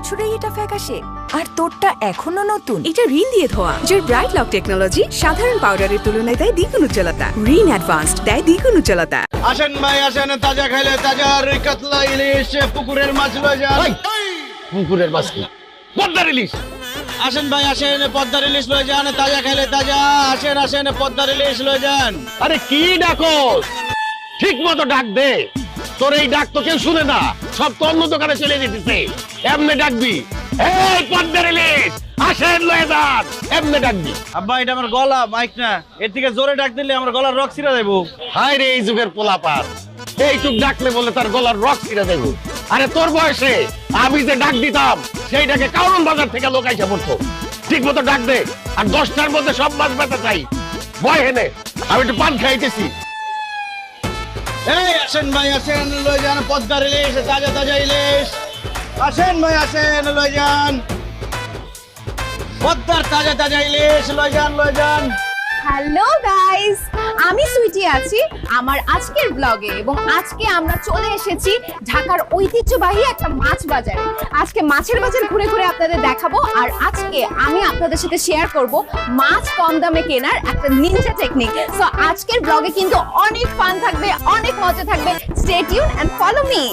বছরেই এটা ফ্যাকাশে আর তোরটা এখনো নতুন। এটা রিন দিয়ে ধোয়া যার ব্রাইট লক টেকনোলজি সাধারণ পাউডারের তুলনায় দেয় দ্বিগুণ উজ্জ্বলতা। রিন অ্যাডভান্সড দেয় দ্বিগুণ উজ্জ্বলতা। আসেন ভাই আসেন, তাজা খাইলে তাজা রুই কাতলা ইলিশ পুকুরের মাছ লয়ে যান। পুকুরের মাছ কি? পদ্মার ইলিশ। আসেন ভাই আসেন, পদ্মার ইলিশ লয়ে যান, তাজা খাইলে তাজা। আসেন আসেন, পদ্মার ইলিশ লয়ে যান। আরে কি ডাকো, ঠিক মতো ডাক দে। তোর এই ডাক তো কেউ শুনে না, সব তো অন্য দোকানে চলে যেতেছে। এমনি ডাকবি, এই পদ্মার ইলিশ আসেন লয়ে যান, এমনি ডাকবি। আব্বা এটা আমার গলা, মাইক না, এর থেকে জোরে ডাক দিলে আমার গলার রক ছিঁড়া যাবো। হায় রে এই যুগের পোলাপান, এইটুক ডাকলে বলে তার গলার রক ছিঁড়ে দেব। আরে তোর বয়সে আমি যে ডাক দিতাম সেইটাকে কারণ বাজার থেকে লোক আইসা পড়তো। ঠিক মতো ডাক দে, আর 10টার মধ্যে সব মাছ বেচা চাই। বয় হেনে, আমি একটু পান খাইতেছি। এই আসেন ভাই আসেন, লয়ে যান পদ্মার ইলিশ, তাজা তাজা ইলিশ। আসেন ভাই আসেন, লয়ে যান পদ্মার তাজা তাজা ইলিশ, লয়ে যান লয়ে যান। হ্যালো গাইস, আমি সুইটি আছি আমার আজকের ব্লগে এবং আজকে আমরা চলে এসেছি ঢাকার ঐতিহ্যবাহী একটা মাছ বাজারে। আজকে মাছের বাজার ঘুরে ঘুরে আপনাদের দেখাবো, আর আজকে আমি আপনাদের সাথে শেয়ার করব মাছ কম দামে কেনার একটা নিনজা টেকনিক। সো আজকের ব্লগে কিন্তু অনেক ফান থাকবে, অনেক মজা থাকবে। Stay tune and follow me.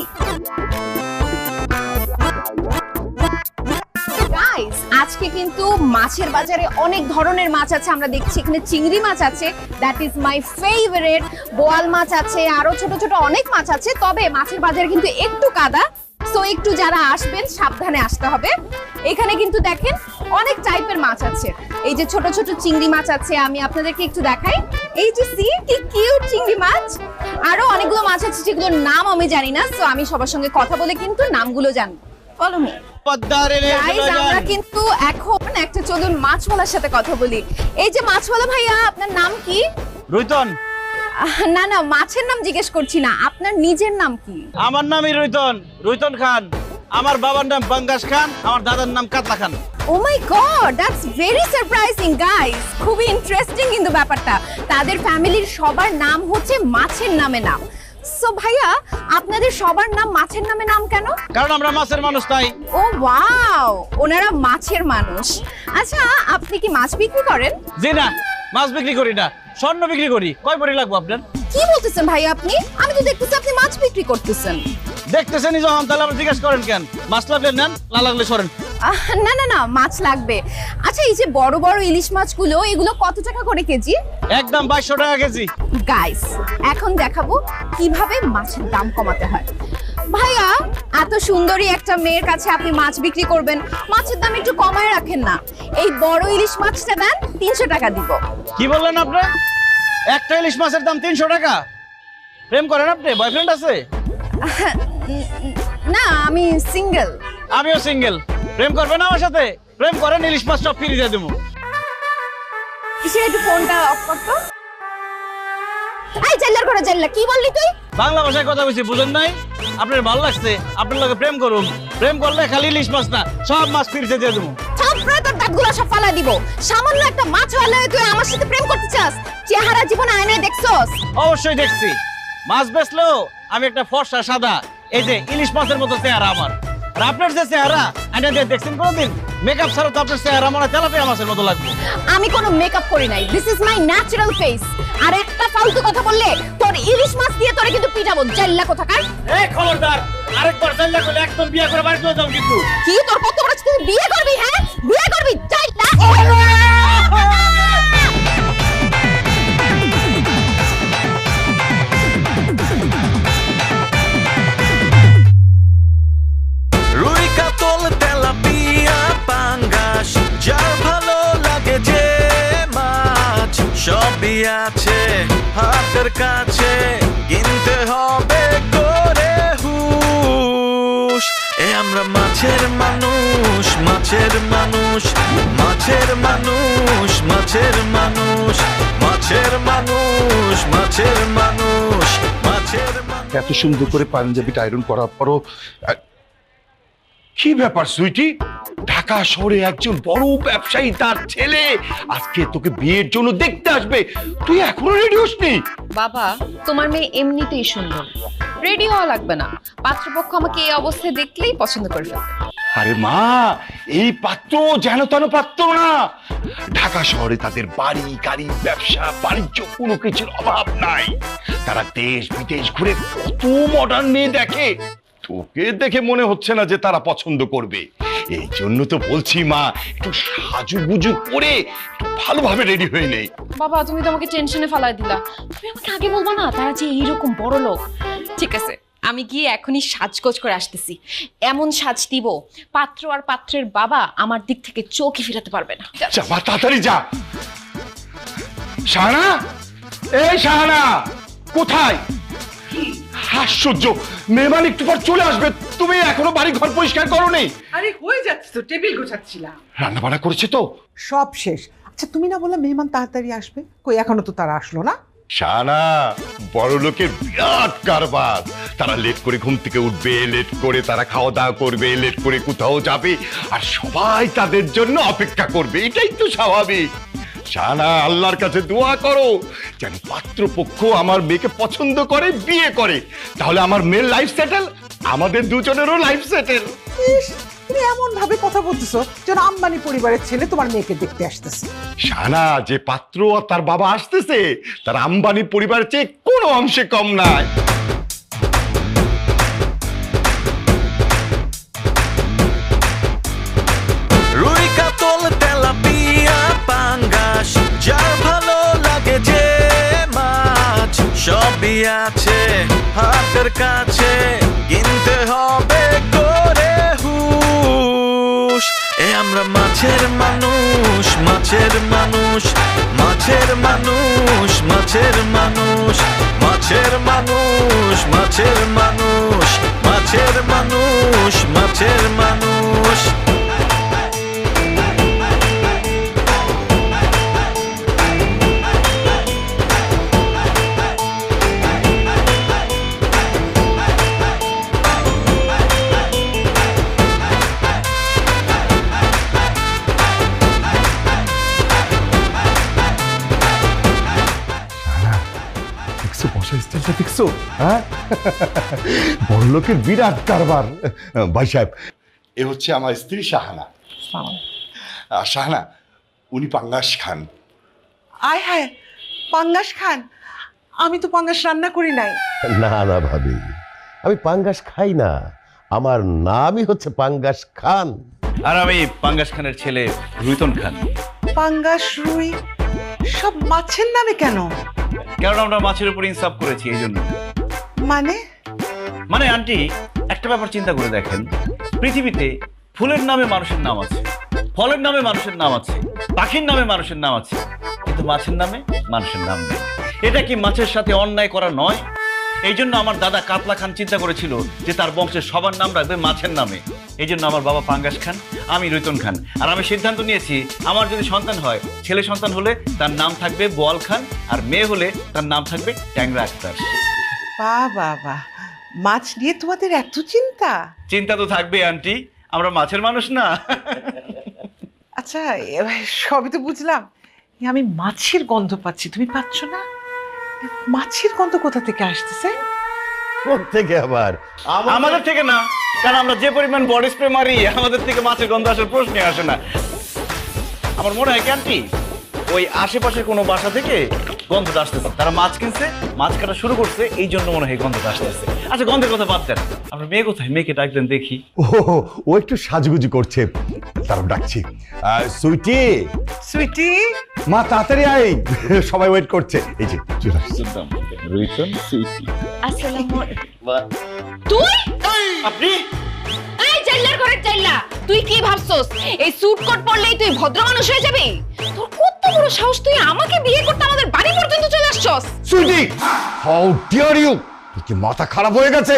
Guys, আজকে কিন্তু মাছের বাজারে অনেক ধরনের মাছ আছে। আমরা দেখছি এখানে চিংড়ি মাছ আছে, দ্যাট ইজ মাই ফেভারিট। বোয়াল মাছ আছে, আরো ছোট ছোট অনেক মাছ আছে। তবে মাছের বাজারে কিন্তু একটু কাদা, সো একটু যারা আসবেন সাবধানে আসতে হবে। এখানে কিন্তু দেখেন অনেক টাইপের মাছ আছে। এই যে ছোট ছোট চিংড়ি মাছ আছে, আমি আপনাদেরকে একটু দেখাই। এই যে সি কি কিউট চিংড়ি মাছ। আরো অনেকগুলো মাছ আছে যেগুলোর নাম আমি জানি না, সো আমি সবার সঙ্গে কথা বলে কিন্তু নামগুলো জানবো। Follow me. পদ্মার ইলিশ গাইস, লয়ে আমরা যান। কিন্তু এখন একটা চলুন মাছওয়ালার সাথে কথা বলি। এই যে মাছওয়ালা ভাইয়া, আপনার নাম কি? রুইতন। না না, মাছের নাম জিজ্ঞেস করছি না, আপনার নিজের নাম কি? আমার নামই রুইতন, রুইতন খান। আমার বাবার নাম বাঙ্গাস খান, আমার দাদার নাম Katla Khan. Oh my god, that's very surprising guys. খুবই ইন্টারেস্টিং কিন্তু ব্যাপারটা। তাদের ফ্যামিলির সবার নাম হচ্ছে মাছের নামে নাম। সো ভাইয়া, আপনাদের সবার নাম মাছের নামে নাম কেন? কারণ আমরা মাছের মানুষ তাই। ও ওয়াও, ওনারা মাছের মানুষ। আচ্ছা, আপনি কি মাছ বিক্রি করেন? জি না, মাছ বিক্রি করি না, স্বর্ণ বিক্রি করি। কয় ভরি লাগবো আপনার? কি বলতেছেন ভাই আপনি? আমি তো দেখতেছি আপনি মাছ বিক্রি করতেছেন। দেখতেছেনই যখন, তাহলে আবার জিজ্ঞেস করেন কেন? মাছ লাগলে নেন, না লাগলে সরেন। না না না, মাছ লাগবে। আচ্ছা, এই যে বড় বড় ইলিশ মাছগুলো, এগুলো কত টাকা করে কেজি? একদম 2200 টাকা কেজি। গাইস, এখন দেখাবো কিভাবে মাছের দাম কমাতে হয়। ভাইয়া, এত সুন্দরী একটা মেয়ের কাছে আপনি মাছ বিক্রি করবেন, মাছের দাম একটু কমায় রাখেন না। এই বড় ইলিশ মাছটা দেন, 300 টাকা দিব। কি বললেন আপনি? একটা ইলিশ মাছের দাম 300 টাকা? প্রেম করেন আপনি? বয়ফ্রেন্ড আছে? না, আমি সিঙ্গেল। আমিও সিঙ্গেল। প্রেম করবেন আমার সাথে? প্রেম করেন, ইলিশ মাছ সব ফ্রি দিয়ে দেবো। এসে একটু ফোনটা অফ করতো। এই জেলার করে জেলা, কি বললি তুই? বাংলা ভাষায় কথা বলছি, বুঝেন নাই? আপনার ভালো লাগছে, আপনার লগে প্রেম করুন। প্রেম করলে খালি ইলিশ মাছ না, সব মাছ ফ্রিতে দিয়ে দেবো। থাপড়ে তোর দাঁতগুলো সব ফালা দিব। সামান্য একটা মাছ হলে তুই আমার সাথে প্রেম করতে চাস? চেহারা জীবনে আয়নায় দেখছস? অবশ্যই দেখছি। মাছ বেচলেও আমি একটা ফর্সা সাদা, এই যে ইলিশ মাছের মতো চেহারা আমার। আর আপনার যে চেহারা, আয়না দিয়ে দেখছেন কোনোদিন? মেকআপ ছাড়া তো আপনার চেহারা মনে হয় তেলাপিয়া মাছের মতো লাগবে। আমি কোনো মেকআপ করি নাই, this is my natural face. আর একটা ফালতু কথা বললে তোর ইলিশ মাছ দিয়ে তোরে কিন্তু পিটাবো, জেল্লা কোথাকার। এই খবরদার, আরেকবার চাইলে করলে একদম বিয়ে করে বাড়ি চলে যাও কিন্তু। কি তোর কত বড় তুই বিয়ে করবি? হ্যাঁ, বিয়ে করবি? জেল্লা। রুই কাতল তেলাপিয়া পাঙ্গাস, যার ভালো লাগে যে মাছ, সবই আছে হাতের কাছে, কিনতে হবে করে হুশ। এ আমরা মাছের মানুষ, মাছের মানুষ, মাছের মানুষ, মাছের মানুষ, মাছের মানুষ, মাছের মানুষ, মাছের মানুষ। এত সুন্দর করে পাঞ্জাবিটা আয়রন করার পরও কি ব্যাপার সুইটি? ঢাকা শহরে একজন বড় ব্যবসায়ী, তার ছেলে আজকে তোকে বিয়ের জন্য দেখতে আসবে, তুই এখনো রেডি হসনি? বাবা, তোমার মেয়ে এমনিতেই সুন্দর, রেডি হওয়া লাগবে না। পাত্রপক্ষ আমাকে এই অবস্থায় দেখলেই পছন্দ করে ফেলবে। আরে মা, এই পাত্র যেন তেন পাত্র না। ঢাকা শহরে তাদের বাড়ি গাড়ি ব্যবসা বাণিজ্য কোনো কিছুর অভাব নাই। তারা দেশ বিদেশ ঘুরে কত মডার্ন মেয়ে দেখে। তোকে দেখে মনে হচ্ছে না যে তারা পছন্দ করবে। এই জন্য তো বলছি মা, একটু সাজুগুজু করে একটু ভালোভাবে রেডি হয়ে নেই। বাবা তুমি তো আমাকে টেনশনে ফালাই দিলা। তুমি আমাকে আগে বলবা না তারা যে এইরকম বড় লোক। ঠিক আছে, আমি গিয়ে এখনই সাজগোজ করে আসতেছি। এমন সাজ দিব পাত্র আর পাত্রের বাবা আমার দিক থেকে চোখই ফিরাতে পারবে না। যা মা, তাড়াতাড়ি যা। শাহানা, এই শাহানা, কোথায়? আশ্চর্য, মেহমান একটু পর চলে আসবে, তুমি এখনো বাড়ি ঘর পরিষ্কার করোনি? আরে হয়ে যাচ্ছে তো, টেবিল গোছাচ্ছিলাম। রান্না বান্না করেছে তো? সব শেষ। আচ্ছা তুমি না বললে মেহমান তাড়াতাড়ি আসবে, কই এখনো তো তারা আসলো না? শাহানা, বড় লোকের বিরাট কারবার। তারা লেট করে ঘুম থেকে উঠবে, লেট করে তারা খাওয়া দাওয়া করবে, লেট করে কোথাও যাবে, আর সবাই তাদের জন্য অপেক্ষা করবে। এটাই তো স্বাভাবিক। শাহানা, আল্লাহর কাছে দোয়া করো যেন পাত্রপক্ষ আমার মেয়েকে পছন্দ করে, বিয়ে করে। তাহলে আমার মেয়ের লাইফ সেটেল, আমাদের দুজনেরও লাইফ সেটেল। ইস, তুমি এমন ভাবে কথা বলতেছো যেন আম্বানি পরিবারের ছেলে তোমার মেয়েকে দেখতে আসতেছে। শাহানা, যে পাত্র আর তার বাবা আসতেছে তার আম্বানি পরিবারের চেয়ে কোনো অংশে কম নাই। রুই কাতল তেলাপিয়া পাঙ্গাস যার ভালো লাগে যে মাছ সবই আছে হাতের কাছে, কিনতে হবে করে হুশ। এ আমরা মাছের মানুষ, মাছের মানুষ, মাছের মানুষ, মাছের মানুষ, মাছের মানুষ, মাছের মানুষ, মাছের মানুষ, মাছের মানুষ। দেখছো, হ্যাঁ? বড় লোকের বিরাট কারবার। ভাই সাহেব, এ হচ্ছে আমার স্ত্রী শাহানা। শাহানা, উনি পাঙ্গাস খান। আয় হায়, পাঙ্গাস খান? আমি তো পাঙ্গাস রান্না করি নাই। না না ভাবি, আমি পাঙ্গাস খাই না, আমার নামই হচ্ছে পাঙ্গাস খান। আর আমি পাঙ্গাস খানের ছেলে রুইতন খান। পাঙ্গাস রুই সব মাছের নামে কেন? কারণ আমরা মাছের উপর ইনসাফ করেছি, এই জন্য। মানে আন্টি, একটা ব্যাপার চিন্তা করে দেখেন, পৃথিবীতে ফুলের নামে মানুষের নাম আছে, ফলের নামে মানুষের নাম আছে, পাখির নামে মানুষের নাম আছে, কিন্তু মাছের নামে মানুষের নাম নেই। এটা কি মাছের সাথে অন্যায় করা নয়? এই জন্য আমার দাদা কাতলা খান চিন্তা করেছিল যে তার বংশের সবার নাম রাখবে মাছের নামে। এই জন্য আমার বাবা পাঙ্গাস খান, আমি রুইতন খান। আর আমি সিদ্ধান্ত নিয়েছি, আমার যদি সন্তান হয়, ছেলে সন্তান হলে তার নাম থাকবে বোয়াল খান, আর মেয়ে হলে তার নাম থাকবে ট্যাংরা আক্তার। বাবা, মাছ নিয়ে তোমাদের এত চিন্তা? চিন্তা তো থাকবে আন্টি, আমরা মাছের মানুষ না? আচ্ছা, সবই তো বুঝলাম, আমি মাছের গন্ধ পাচ্ছি, তুমি পাচ্ছ না? মাছের গন্ধ কোথা থেকে আসতেছে? থেকে আবার আমাদের থেকে না, কারণ আমরা যে পরিমাণ বডি স্প্রে মারি, আমাদের থেকে মাছের গন্ধ আসার প্রশ্নই আসে না। আমার মনে হয় কি আন্টি, ওই আশেপাশের কোনো বাসা থেকে গন্ধটা আসতেছে, তারা মাছ কিনছে, মাছ কাটা শুরু করছে, এই জন্য মনে হয় গন্ধটা আসতেছে। আচ্ছা, গন্ধের কথা বাদ দেন, আপনার মেয়ে কোথায়? মেয়েকে ডাকলেন দেখি। ও একটু সাজুগুজু করছে, তারপর ডাকছি। সুইটি, সুইটি, মা তাড়াতাড়ি আয়, সবাই ওয়েট করছে। এই যে চলে আসছে রুইতন, সুইটি। আসসালামু তুই আপনি এই জাইলার ঘরে জাইলা, তুই কি ভাবছস এই স্যুট কোট পরলেই তুই ভদ্র মানুষ হয়ে যাবি? তোর কত বড় সাহস, তুই আমাকে বিয়ে করতে আমাদের বাড়ি পর্যন্ত চলে আসছস? Sweety, how dare you! তুই কি মাথা খারাপ হয়ে গেছে?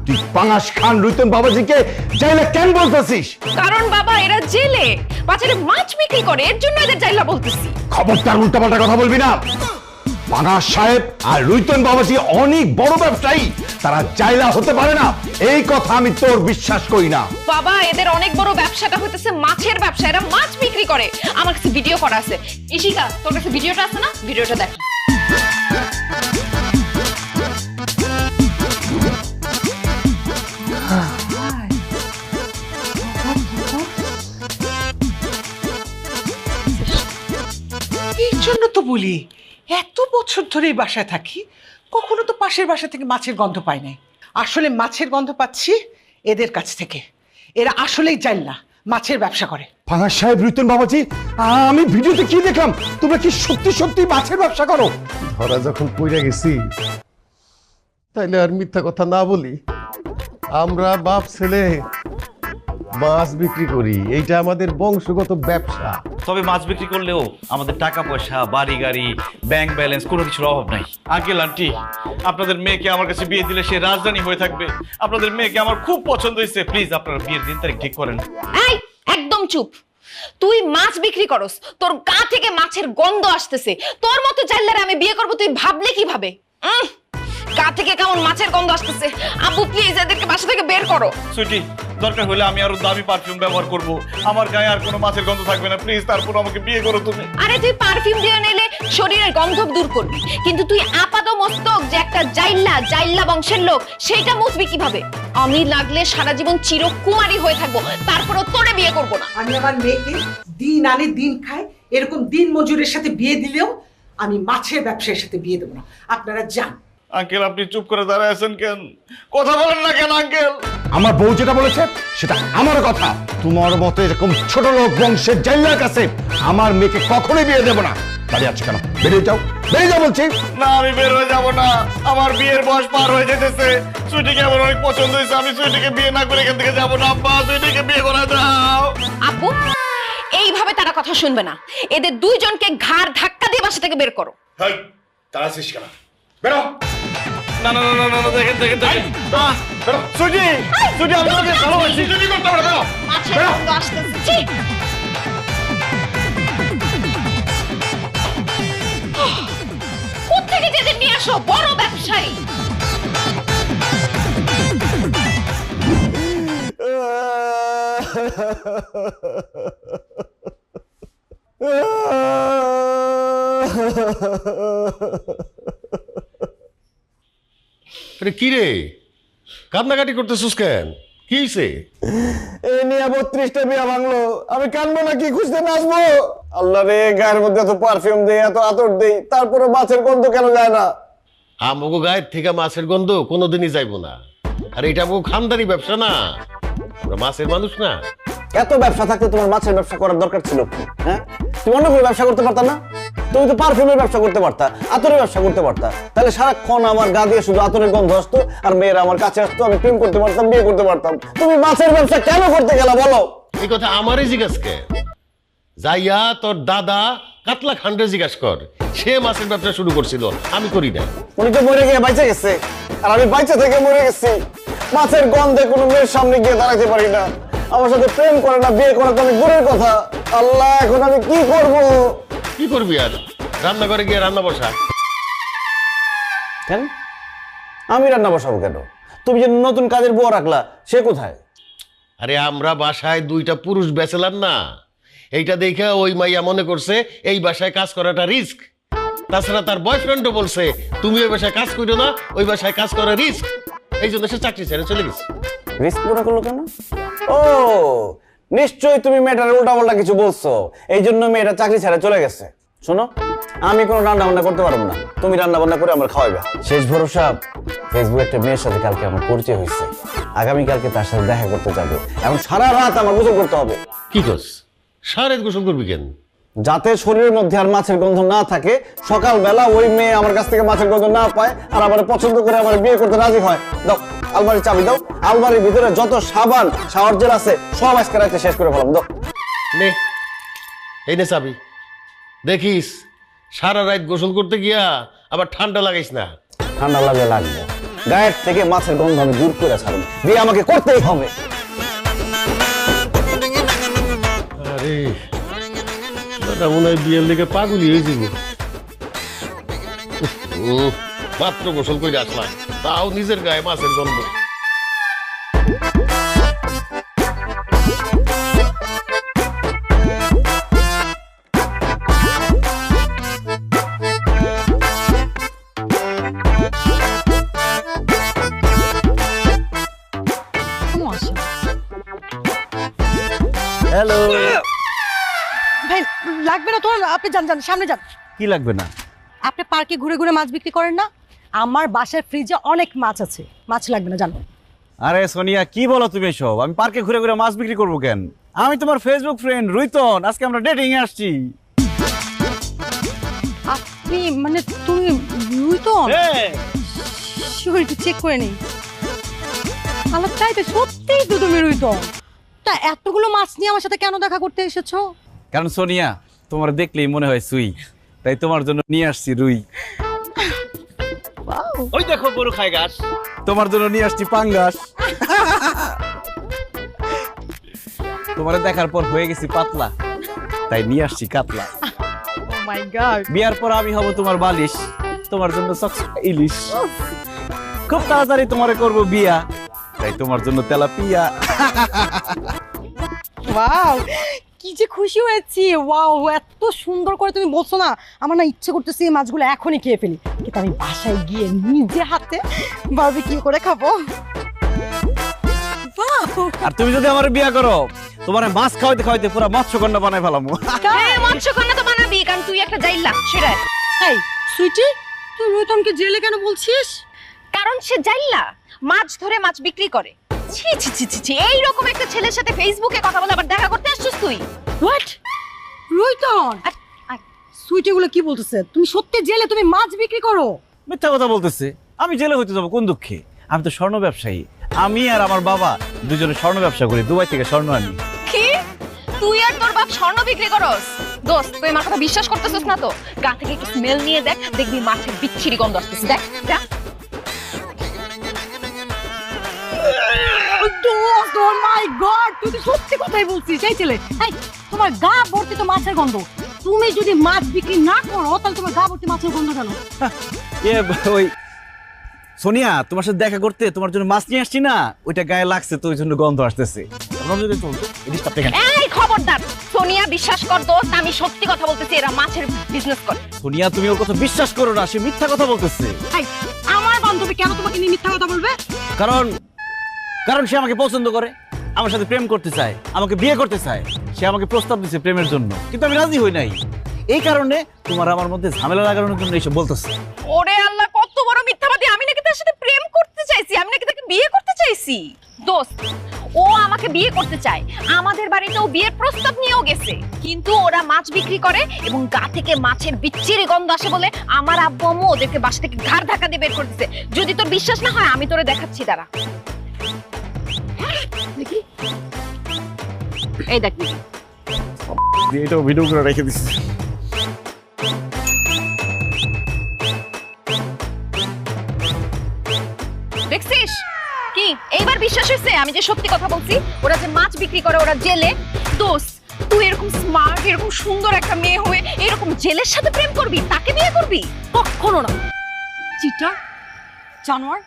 তুই পাঙ্গাস খান রুইতন বাবাজিকে জাইলা কেন বলতেছিস? কারণ বাবা, এরা জেলে বাজারে মাছ বিক্রি করে, এর জন্য এদের জাইলা বলতেছি। খবরদার উল্টাপাল্টা কথা বলবি না। পাঙ্গাস সাহেব আর রুইতন বাবাজি অনেক বড় ব্যবসায়ী, তারা জাইলা হতে পারে না, এই কথা আমি তোর বিশ্বাস করি না। বাবা, এদের অনেক বড় ব্যবসাটা হইতেছে মাছের ব্যবসা, এরা মাছ বিক্রি করে। আমার কাছে ভিডিও করা আছে। ইশিকা, তোর কাছে ভিডিওটা আছে না? ভিডিওটা দেখ। বলি, এত বছর ধরে এই বাসায় থাকি, কখনো তো পাশের বাসা থেকে মাছের গন্ধ পাই নাই। আসলে মাছের গন্ধ পাচ্ছি এদের কাছ থেকে। এরা আসলেই জাইল্লা, মাছের ব্যবসা করে। পাঙাশ সাহেব, রুইতন বাবাজি, আমি ভিডিওতে কি দেখলাম, তোমরা কি সত্যি সত্যি মাছের ব্যবসা করো? ধরা যখন পড়ে গেছি তাইলে আর মিথ্যা কথা না বলি। আমরা বাপ ছেলে মাছ বিক্রি করি, এইটা আমাদের বংশগত ব্যবসা। তবে মাছ বিক্রি করলেও আমাদের টাকা পয়সা, বাড়ি গাড়ি, ব্যাংক ব্যালেন্স কোনো কিছুর অভাব নাই। আঙ্কেল আন্টি, আপনাদের মেয়েকে আমার কাছে বিয়ে দিলে সে রাজধানী হয়ে থাকবে। আপনাদের মেয়েকে আমার খুব পছন্দ হয়েছে। প্লিজ আপনারা বিয়ের দিন তারিখ ঠিক করেন। এই একদম চুপ। তুই মাছ বিক্রি করস, তোর গা থেকে মাছের গন্ধ আসতেছে। তোর মতো চাইল্লারে আমি বিয়ে করব তুই ভাবলে কিভাবে? গা থেকে কেমন মাছের গন্ধ আসতেছে। আব্বু প্লিজ এদেরকে বাসা থেকে বের করো। সুইটি, দরকার হলে আমি আরো দামি পারফিউম ব্যবহার করব। আমার গায়ে আর কোনো মাছের গন্ধ থাকবে না। প্লিজ তারপর আমাকে বিয়ে করো তুমি। আরে তুই পারফিউম দিয়ে নিলে শরীরের গন্ধ দূর করবি, কিন্তু তুই আপাত মস্তক যে একটা জাইল্লা বংশের লোক, সেইটা মুছবি কিভাবে? আমি লাগলে সারা জীবন চিরকুমারী হয়ে থাকবো, তারপরও তোরে বিয়ে করবো না। আমি আমার মেয়েকে দিন আনে দিন খায় এরকম দিন মজুরের সাথে বিয়ে দিলেও আমি মাছের ব্যবসায়ের সাথে বিয়ে দেবো না। আপনারা যান। আঙ্কেল, আপনি চুপ করে দাঁড়ায় আছেন কেন? কথা বলেন না কেন আঙ্কেল? আমার বউ যেটা বলেছে সেটা আমার কথা। তোমার মতো এরকম ছোট লোক বংশের জাইল্লার কাছে আমার মেয়েকে কখনোই বিয়ে দেবো না। দাঁড়িয়ে আছো কেন? বেরিয়ে যাও, বেরিয়ে যাও বলছি। না, আমি বের হয়ে যাবো না। আমার বিয়ের বয়স পার হয়ে যেতেছে। সুইটিকে আমার অনেক পছন্দ হয়েছে। আমি সুইটিকে বিয়ে না করে এখান থেকে যাবো না। আব্বা, সুইটিকে বিয়ে করে দাও। আব্বু, এইভাবে তারা কথা শুনবে না। এদের দুইজনকে ঘাড় ধাক্কা দিয়ে বাসা থেকে বের করো। হেই, তাড়াছিস কেন? বেরো। না না না না, দেখেন দেখেন দেখেন। সুইটি, সুইটি, আমি তোমাকে ভালোবাসি। কি করতে পারবে? বেরো। মাছের গন্ধ আসতেছে। ছি! কোত্থেকে যে এদের নিয়ে আসো? বড় ব্যবসায়ী। আরে কি রে, কান্নাকাটি করতেছিস কেন? কি হইছে? এই নিয়ে 32টা বিয়া ভাঙলো, আমি কানবো না কি খুঁজতে নাচবো? আল্লাহ রে, গায়ের মধ্যে এত পারফিউম দেই, এত আতর দেই, তারপরে মাছের গন্ধ কেন যায় না? আমগো গায়ের থেকে মাছের গন্ধ কোনোদিনই যাইবো না। আর এটা আমগো খানদারি ব্যবসা না, আমরা মাছের মানুষ না। এত ব্যবসা থাকতে তোমার মাছের ব্যবসা করার দরকার ছিল কি? হ্যাঁ, তুমি অন্য কোনো ব্যবসা করতে পারতা না? তুমি তো পারফিউমের ব্যবসা করতে পারতা, আতরের ব্যবসা করতে পারতা। তাহলে সারাক্ষণ আমার গা দিয়ে শুধু আতরের গন্ধ আসতো, আর মেয়েরা আমার কাছে আসতো, আমি প্রেম করতে পারতাম, বিয়ে করতে পারতাম। তুমি মাছের ব্যবসা কেন করতে গেলা বলো? এই কথা আমারই জিজ্ঞাসা কে? যাইয়া তোর দাদা কাতলা খান্ডে জিজ্ঞাসা কর, সে মাছের ব্যবসা শুরু করছিল, আমি করি না। উনি তো মরে গিয়ে বাইচে গেছে, আর আমি বাইচে থেকে মরে গেছি। মাছের গন্ধে কোনো মেয়ের সামনে গিয়ে দাঁড়াতে পারি না। আমার সাথে প্রেম করে না, বিয়ে করা তো অনেক দূরের কথা। আল্লাহ, এখন আমি কি করব? কি করবি আর? রান্নাঘরে গিয়ে রান্না বসা। কেন আমি রান্না বসাবো কেন? তুমি যে নতুন কাজের বউ রাখলা, সে কোথায়? আরে আমরা বাসায় দুইটা পুরুষ ব্যাচেলার না, এইটা দেখে ওই মাইয়া মনে করছে এই বাসায় কাজ করাটা রিস্ক। তাছাড়া তার বয়ফ্রেন্ডও বলছে তুমি ওই বাসায় কাজ করো না, ওই বাসায় কাজ করা রিস্ক। এই জন্য সে চাকরি ছেড়ে চলে গেছে। রিস্ক মনে করলো কেন? ও, নিশ্চয়ই তুমি মেয়েটার উল্টা পাল্টা কিছু বলছো, এই জন্য মেয়েটা চাকরি ছেড়ে চলে গেছে। শোনো, আমি কোনো রান্না বান্না করতে পারবো না, তুমি রান্না বান্না করে আমার খাওয়াবে। শেষ ভরসা, ফেসবুকে একটা মেয়ের সাথে কালকে আমার পরিচয় হয়েছে, আগামীকালকে তার সাথে দেখা করতে যাবো। এখন সারা রাত আমার গোসল করতে হবে। কি করছ? সারা রাত গোসল করবি কেন? যাতে শরীরের মধ্যে আর মাছের গন্ধ না থাকে, সকালবেলা ওই মেয়ে আমার কাছ থেকে মাছের গন্ধ না পায়, আর আমার পছন্দ করে আমার বিয়ে করতে রাজি হয়। দাও আলমারির চাবি দাও, আলমারির ভিতরে যত সাবান শাওয়ার জেল আছে সব আজকে রাতে শেষ করে ফেলাম। দাও। নে, এই নে চাবি। দেখিস সারা রাত গোসল করতে গিয়া আবার ঠান্ডা লাগাইস না। ঠান্ডা লাগে লাগবে, গায়ের থেকে মাছের গন্ধ আমি দূর করে ছাড়ব, বিয়ে আমাকে করতেই হবে। আরে দাদা মনে হয় বিয়ের লেগে পাগলই হয়ে যাব। মাত্র গোসল করে আসলাম, তাও নিজের গায়ে মাছের গন্ধ। হ্যালো, ভাই লাগবে না তোমার, আপনি যান যান, সামনে যান। কি লাগবে না? আপনি পার্কে ঘুরে ঘুরে মাছ বিক্রি করেন না? আমার বাসার ফ্রিজে অনেক মাছ আছে, মাছ লাগবে না জানো। আরে সোনিয়া কি বলো তুমি এসব? আমি পার্কে ঘুরে ঘুরে মাছ বিক্রি করবো কেন? আমি তোমার ফেসবুক ফ্রেন্ড রুইতন, আজকে আমরা ডেটিং এ আসছি। আপনি মানে তুমি রুইতন? একটু চেক করে নেই। আল্লাহ, তাই তো, সত্যিই তো তুমি রুইতন। তা এতগুলো মাছ নিয়ে আমার সাথে কেন দেখা করতে এসেছো? কারণ সোনিয়া তোমার দেখলেই মনে হয় সুই, তাই তোমার জন্য নিয়ে আসছি রুই। ওই দেখো গরু খায় ঘাস, তোমার জন্য নিয়ে আসছি পাঙ্গাস। তোমার দেখার পর হয়ে গেছি পাতলা, তাই নিয়ে আসছি কাতলা। ও মাই গড। বিয়ার পর আমি হব তোমার বালিশ, তোমার জন্য চকচকা ইলিশ। খুব তাড়াতাড়ি তোমারে করব বিয়া, তাই তোমার জন্য তেলাপিয়া। ওয়াও, কি যে খুশি হয়েছি। ওয়াও, এত সুন্দর করে তুমি বলছো না, আমার না ইচ্ছে করতেছে এই মাছগুলো এখনই খেয়ে ফেলি, কিন্তু আমি বাসায় গিয়ে নিজে হাতে বারবিকিউ করে খাবো। আর তুমি যদি আমার বিয়া করো, তোমার মাছ খাওয়াইতে খাওয়াইতে পুরো মৎস্যকন্যা বানাই ফেলামু। হ্যাঁ, মৎস্যকন্যা তো বানাবি, কারণ তুই একটা জাইলা সেটা। এই সুইটি, তুই রুইতনকে জেলে কেন বলছিস? কারণ সে জাইলা, মাছ ধরে মাছ বিক্রি করে। ছি ছি ছি ছি ছি, এইরকম একটা ছেলের সাথে ফেসবুকে কথা বলে আবার দেখা করতে আসছিস তুই? হোয়াট? রুইতন, সুইটি এগুলো কি বলতেছে? তুমি সত্যি জেলে তুমি মাছ বিক্রি করো? মিথ্যা কথা বলতেছে। আমি জেলে হইতে যাবো কোন দুঃখে? আমি তো স্বর্ণ ব্যবসায়ী। আমি আর আমার বাবা দুজনে স্বর্ণ ব্যবসা করি, দুবাই থেকে স্বর্ণ আনি। কি তুই আর তোর বাপ স্বর্ণ বিক্রি করস? দোস্ত, তুই আমার কথা বিশ্বাস করতেছিস না তো? গা থেকে একটু স্মেল নিয়ে দেখ, দেখবি মাছের বিচ্ছিরি গন্ধ আসতেছে। দেখ দেখ। ও মাই গড, তুই তো সত্যি কথাই বলছিস। এই ছেলে, এই তোমার গা ভর্তি তো মাছের গন্ধ। তুমি যদি মাছ বিক্রি না করো তাহলে তোমার গা ভর্তি মাছের গন্ধ কেন? ওই সোনিয়া, তোমার সাথে দেখা করতে তোমার জন্য মাছ নিয়ে আসছি না, ওইটা গায়ে লাগছে তো ওই জন্য গন্ধ আসতেছে। এই খবরদার, সোনিয়া বিশ্বাস কর দোস্ত, আমি সত্যি কথা বলতেছি, এরা মাছের বিজনেস করে। সোনিয়া তুমি ওর কথা বিশ্বাস করো না, সে মিথ্যা কথা বলতেছে। এই আমার বান্ধবী কেন তোমাকে নিয়ে মিথ্যা কথা বলবে? কারণ সে আমাকে পছন্দ করে, আমার সাথে প্রেম করতে চায়, আমাকে বিয়ে করতে চায়। সে আমাকে প্রস্তাব দিচ্ছে প্রেমের জন্য, কিন্তু আমি রাজি হই নাই। এই কারণে তোমার আমার মধ্যে ঝামেলা লাগানোর জন্য এইসব বলতেছে। ওরে আল্লাহ, কত বড় মিথ্যাবাদী! আমি নাকি তার সাথে প্রেম করতে চাইছি, আমি নাকি তাকে বিয়ে করতে চাইছি। দোস্ত, ও আমাকে বিয়ে করতে চায়, আমাদের বাড়িতেও বিয়ের প্রস্তাব নিয়েও গেছে, কিন্তু ওরা মাছ বিক্রি করে এবং গা থেকে মাছের বিচ্ছিরি গন্ধ আসে বলে আমার আব্বু আম্মু ওদেরকে বাসা থেকে ঘাড় ধাক্কা দিয়ে বের করে দিছে। যদি তোর বিশ্বাস না হয় আমি তোরে দেখাচ্ছি, দাঁড়া। দেখি, এই দেখ, এটাও ভিডিও করে রেখে দিচ্ছি। দেখছিস কি এইবার বিশ্বাস হয়েছে আমি যে সত্যি কথা বলছি? ওরা যে মাছ বিক্রি করে, ওরা জেলে। দোস্ত, তুই এরকম স্মার্ট, এরকম সুন্দর একটা মেয়ে হয়ে এরকম জেলের সাথে প্রেম করবি, তাকে বিয়ে করবি? কখনো না। চিটার, জানোয়ার,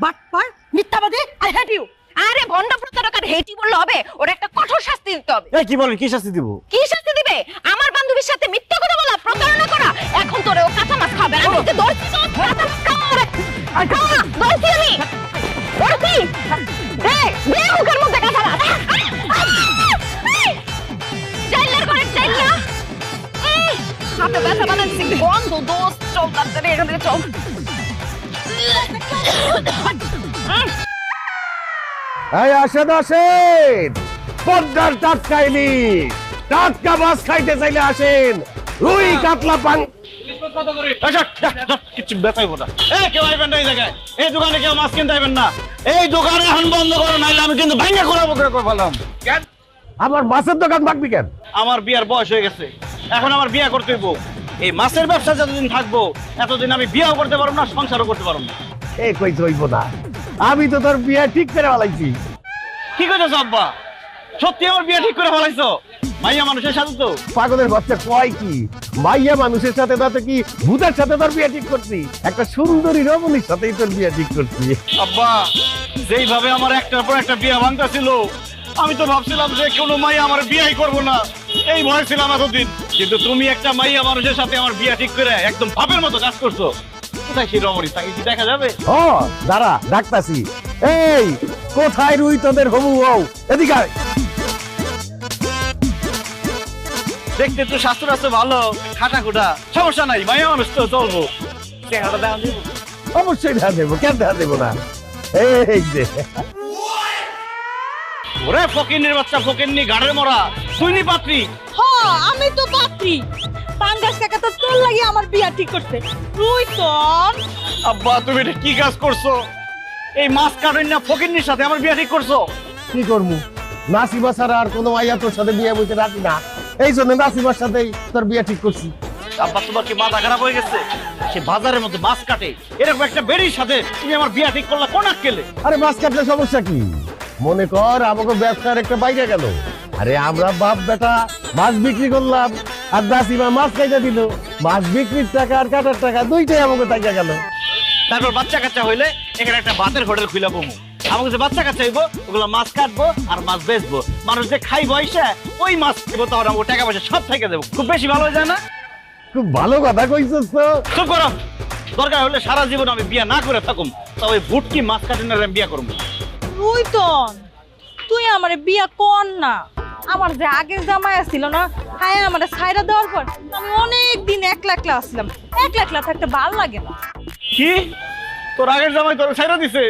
বাটপার, মিথ্যাবাদী, আই হেট ইউ। আরে ভন্ড প্রতারক আর হেটি বললে হবে? ওর একটা কঠোর শাস্তি দিতে হবে। এই কি বলেন, কি শাস্তি দিব? কি শাস্তি দিবে? আমার বান্ধবীর সাথে মিথ্যা কথা বলা, প্রতারণা করা। এখন তোরে ও কাঁচা মাছ খাবে। আমি তোকে ধরছি, তো কাঁচা মাছ খাওয়া। আর খাওয়া না, ধরছি আমি। ধরছি। দেখ, দেখ মুখের মধ্যে কাঁচা মাছ। জাইলার করে জাইলা। হাতে ব্যথা বানাচ্ছি, গন্ধ। দোস্ত, চল তাড়াতাড়ি এখান থেকে চল। এই আসেন আসেন, পদ্মার টাটকা ইলিশ, টাটকা মাছ খাইতে চাইলে আসেন। রুই, কাতলা, পাং। কিছু বেচাইবো না। কেউ আইবেন না এই জায়গায়, এই দোকানে কেউ মাছ কিনতে আইবেন না। এই দোকানে এখন বন্ধ করো, নাইলে আমি কিন্তু ভাঙা করাবো করে ফেলাম। কেন আমার মাছের দোকান ভাঙবি কেন? আমার বিয়ার বয়স হয়ে গেছে, এখন আমার বিয়া করতে হইব। এই মাছের ব্যবসা যতদিন থাকবো, এতদিন আমি বিয়াও করতে পারবো না, সংসারও করতে পারবো না। এই কই হইব না, আমি তো তোর বিয়ে ঠিক করে ফেলাইছি। কি কইছো আব্বা? সত্যি আমার বিয়ে ঠিক করে ফেলাইছো? মাইয়া মানুষের সাথে তো। পাগলের বাচ্চা কয় কি, মাইয়া মানুষের সাথে না তো কি ভূতের সাথে তোর বিয়ে ঠিক করছি? একটা সুন্দরী রমণীর সাথেই তোর বিয়ে ঠিক করছি। আব্বা, যেইভাবে আমার একটার পর একটা বিয়া ভাঙতেছিল, আমি তো ভাবছিলাম যে কোনো মাইয়া আমার বিয়াই করবো না, এই ভয় ছিলাম এতদিন। কিন্তু তুমি একটা মাইয়া মানুষের সাথে আমার বিয়া ঠিক করে একদম ভাবের মতো কাজ করছো। কোথায় সেই রমণী, তাকে কি দেখা যাবে? ও দাঁড়া, ডাকতাছি। এই কোথায় রুই তোদের হবু হও, এদিকে আয়। দেখতে তো স্বাস্থ্য রাস্তা ভালো, খাটা খুটা, সমস্যা নাই, মায়া মানুষ তো চলবো। চেহারাটা দেখা দিব? অবশ্যই দেখা দেবো, কেন দেখা দেবো না। এই যে ওরে ফকিন্নির বাচ্চা, ফকিন্নি গাড়ের মরা, সুইনি পাত্রী। হ আমি তো পাত্রী। পাঙ্গাস কাকা তো তোর লাগি আমার বিয়া ঠিক করছে। রুইতন আব্বা তুমি এটা কি কাজ করছো? এই মাছ কাটেন না ফকিন্নির সাথে আমার বিয়া ঠিক করছো? কি করবো, নাসিবা ছাড়া আর কোনো মাইয়া তোর সাথে বিয়ে বইতে রাখি না, এই জন্য নাসিবার সাথেই তোর বিয়ে ঠিক করছি। আব্বা তোমার কি মাথা খারাপ হয়ে গেছে? সে বাজারের মধ্যে মাছ কাটে, এরকম একটা বেড়ির সাথে তুমি আমার বিয়া ঠিক করলা কোন আক্কেলে? আরে মাছ কাটলে সমস্যা কি? মনে কর আমাকে ব্যবসার একটা বাইরে গেল, আরে আমরা বাপ বেটা মাছ বিক্রি করলাম আর নাসিমা মাছ খাইতে দিল, মাছ বিক্রির টাকা আর কাটার টাকা দুইটাই আমাকে টাকা গেল। তারপর বাচ্চা কাচ্চা হইলে এখানে একটা ভাতের হোটেল খুলে বমু, আমাকে যে বাচ্চা কাচ্চা হইব ওগুলো মাছ কাটবো আর মাছ বেচবো, মানুষ যে খাইবো এসে ওই মাছ খাইবো, তখন আমাকে টাকা পয়সা সব থেকে দেবো। খুব বেশি ভালো হয়ে যায় না? খুব ভালো কথা কইছস তো। চুপ করো, দরকার হলে সারা জীবন আমি বিয়া না করে থাকুম, তবে ভুটকি মাছ কাটেন আমি বিয়া করবো। রুইতন তুই আমারে বিয়া কর না। আমার যে আগের জামাই আসছিল না, হ্যাঁ আমার ছাইরা দেওয়ার পর আমি অনেক দিন একলা একলা আসলাম, একলা একলা থাকতে ভালো লাগে না। কি তোর আগের জামাই তোর ছাইরা দিছে?